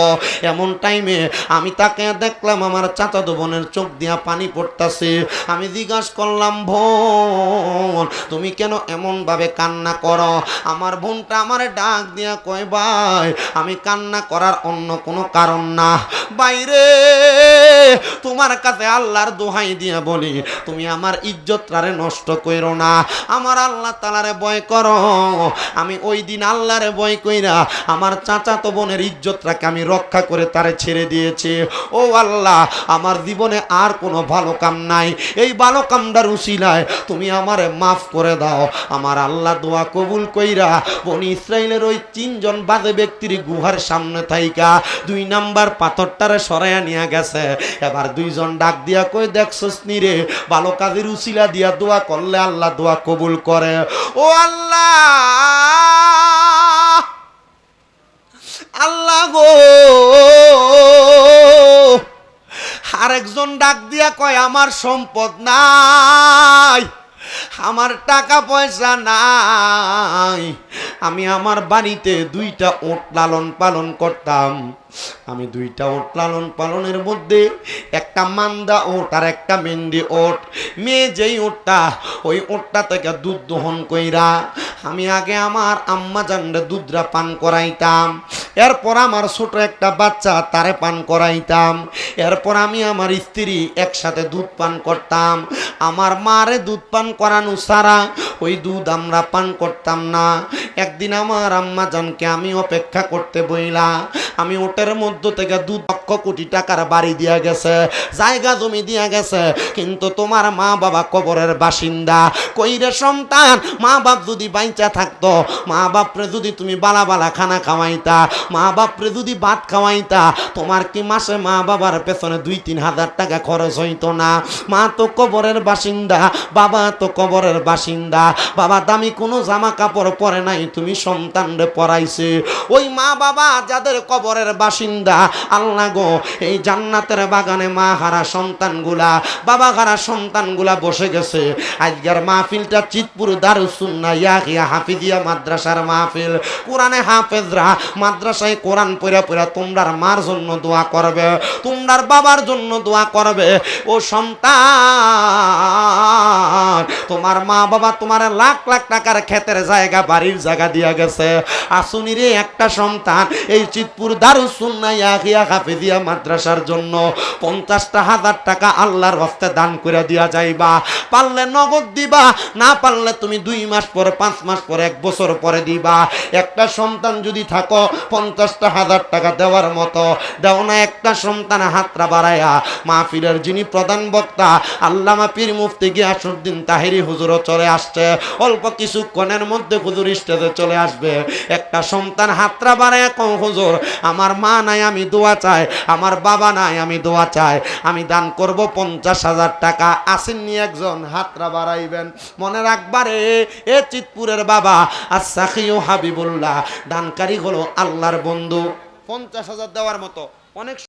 এমন টাইমে আমি তাকে দেখলাম আমার চাচাতো বোনের চোখ দিয়া পানি পড়তাছে। আমি জিজ্ঞাসা করলাম, বোন তুমি কেন এমন ভাবে কান্না করো? আমার বোনটা আমারে ডাক দিয়া কয়, ভাই আমি কান্না করার অন্য কোনো কারণ না, বাইরে তোমার কাছে আল্লাহর দোহাই দিয়া বলি, তুমি আমার ইজ্জতটারে নষ্ট কইরো না, আমার আল্লাহ তাআলারে ভয় করো। আমি ওই দিন আল্লাহরে ভয় কইরা আমার চাচাতো বোনের ইজ্জতটাকে আমি রক্ষা করে তারে ছেড়ে দিয়েছি। ও আল্লাহ, আমার জীবনে আর কোনো ভালো কাম নাই, এই ভালো কামটার উসিলায় তুমি আমারে মাফ করে দাও। আমার আল্লাহ দোয়া কবুল কইরা বনি ইসরাইলের ওই 3 জন বাজে ব্যক্তির গুহার সামনে থাইকা 2 নাম্বার পাথরটারে সরাইয়া নিয়ে গেছে। এবার 2 জন ডাক দিয়া কই, দেখছস নি রে, ভালো কাজের উসিলা দিয়া দোয়া করলে আল্লাহ দোয়া কবুল করে। ও আল্লাহ, আল্লাহ গো। আরেকজন ডাক দিয়া কয়, আমার সম্পদ নাই, আমার টাকা পয়সা নাই, আমি আমার বাড়িতে 2টা ওট লালন পালন করতাম, আমি 2টা ওট লালন পালনের মধ্যে একটা মান্দা ওট আর একটা মেন্ডি ওট, মেয়ে যেই ওটটা, ওই ওটটা থেকে দুধ দহন কইরা আমি আগে আমার আম্মা জানরে দুধরা পান করাইতাম, এরপর আমার ছোট একটা বাচ্চা তারে পান করাইতাম, এরপর আমি আমার স্ত্রী একসাথে দুধ পান করতাম। আমার মারে দুধ পান করানো ছাড়া ওই দুধ আমরা পান করতাম না। একদিন আমার আম্মা জানকে আমি অপেক্ষা করতে বইলা, আমি ওটের মধ্য থেকে 2 লক্ষ কোটি টাকার বাড়ি দিয়া গেছে, জায়গা জমি দিয়া গেছে, কিন্তু তোমার মা বাবা কবরের বাসিন্দা। কইরে সন্তান, মা বাপ যদি বাইচা থাকতো, মা বাপরে যদি তুমি বালা বালা খানা খাওয়াইতা, মা বাপরে যদি ভাত খাওয়াইতা, তোমার কি মাসে মা বাবার পেছনে 2-3 হাজার টাকা খরচ হইতো না? মা তো কবরের বাসিন্দা, বাবা তো কবরের বাসিন্দা, বাবা দামি কোনো জামা কাপড় পরে নাই, তুমি সন্তানরে পরাইছে। ওই মা বাবা যাদের কবরের বাসিন্দা, আল্লাহ গো, এই জান্নাতের বাগানে মা হারা সন্তানগুলা, বাবা হারা সন্তানগুলা বসে গেছে। আজকের মাহফিলটা চিতপুর দারুস সুন্নাহ ইয়াহিয়া হাফিজিয়া মাদ্রাসার মাহফিল। কোরআনে হাফেজরা মাদ্রাসায় কোরআন পড়া পড়া তোমরার মার জন্য দোয়া করবে, তোমরার বাবার জন্য দোয়া করবে। ও সন্তান, তোমার মা বাবা তোমার লাখ লাখ টাকার ক্ষেতের জায়গা, বাড়ির জায়গা দিয়া গেছে, আসুনি রে একটা সন্তান এই চিতপুর দারুস সুন্নাহ ইয়াহিয়া হাফিজিয়া মাদ্রাসার জন্য 50,000 টাকা আল্লাহর হস্তে দান করে দিয়া যাইবা। পারলে নগদ দিবা, না পারলে তুমি 2 মাস পরে, 5 মাস পরে, 1 বছর পরে দিবা। একটা সন্তান যদি থাকো 50,000 টাকা দেওয়ার মতো, দাও না একটা সন্তান হাতরা বাড়ায়া। মাহফিলের যিনি প্রধান বক্তা আল্লামা পীর মুফতি গিয়াসউদ্দিন তাহেরি হুজুরও চলে আসছে, অল্প কিছুক্ষণের মধ্যে হুজুর স্টেজে চলে আসবে। একটা সন্তান হাতরা বাড়ায়া কও, হুজুর আমার মা নাই আমি দোয়া চাই, আমার বাবা নাই আমি দোয়া চাই, আমি দান করব 50,000 টাকা। আসেননি একজন? হাতরা বাড়াইবেন। মনে রাখবারে, এ চিতপুরের বাবা আস-সাখিউ হাবিবুল্লাহ, দানকারী হলো আল্লাহর বন্ধু। 50,000 দেওয়ার মতো অনেক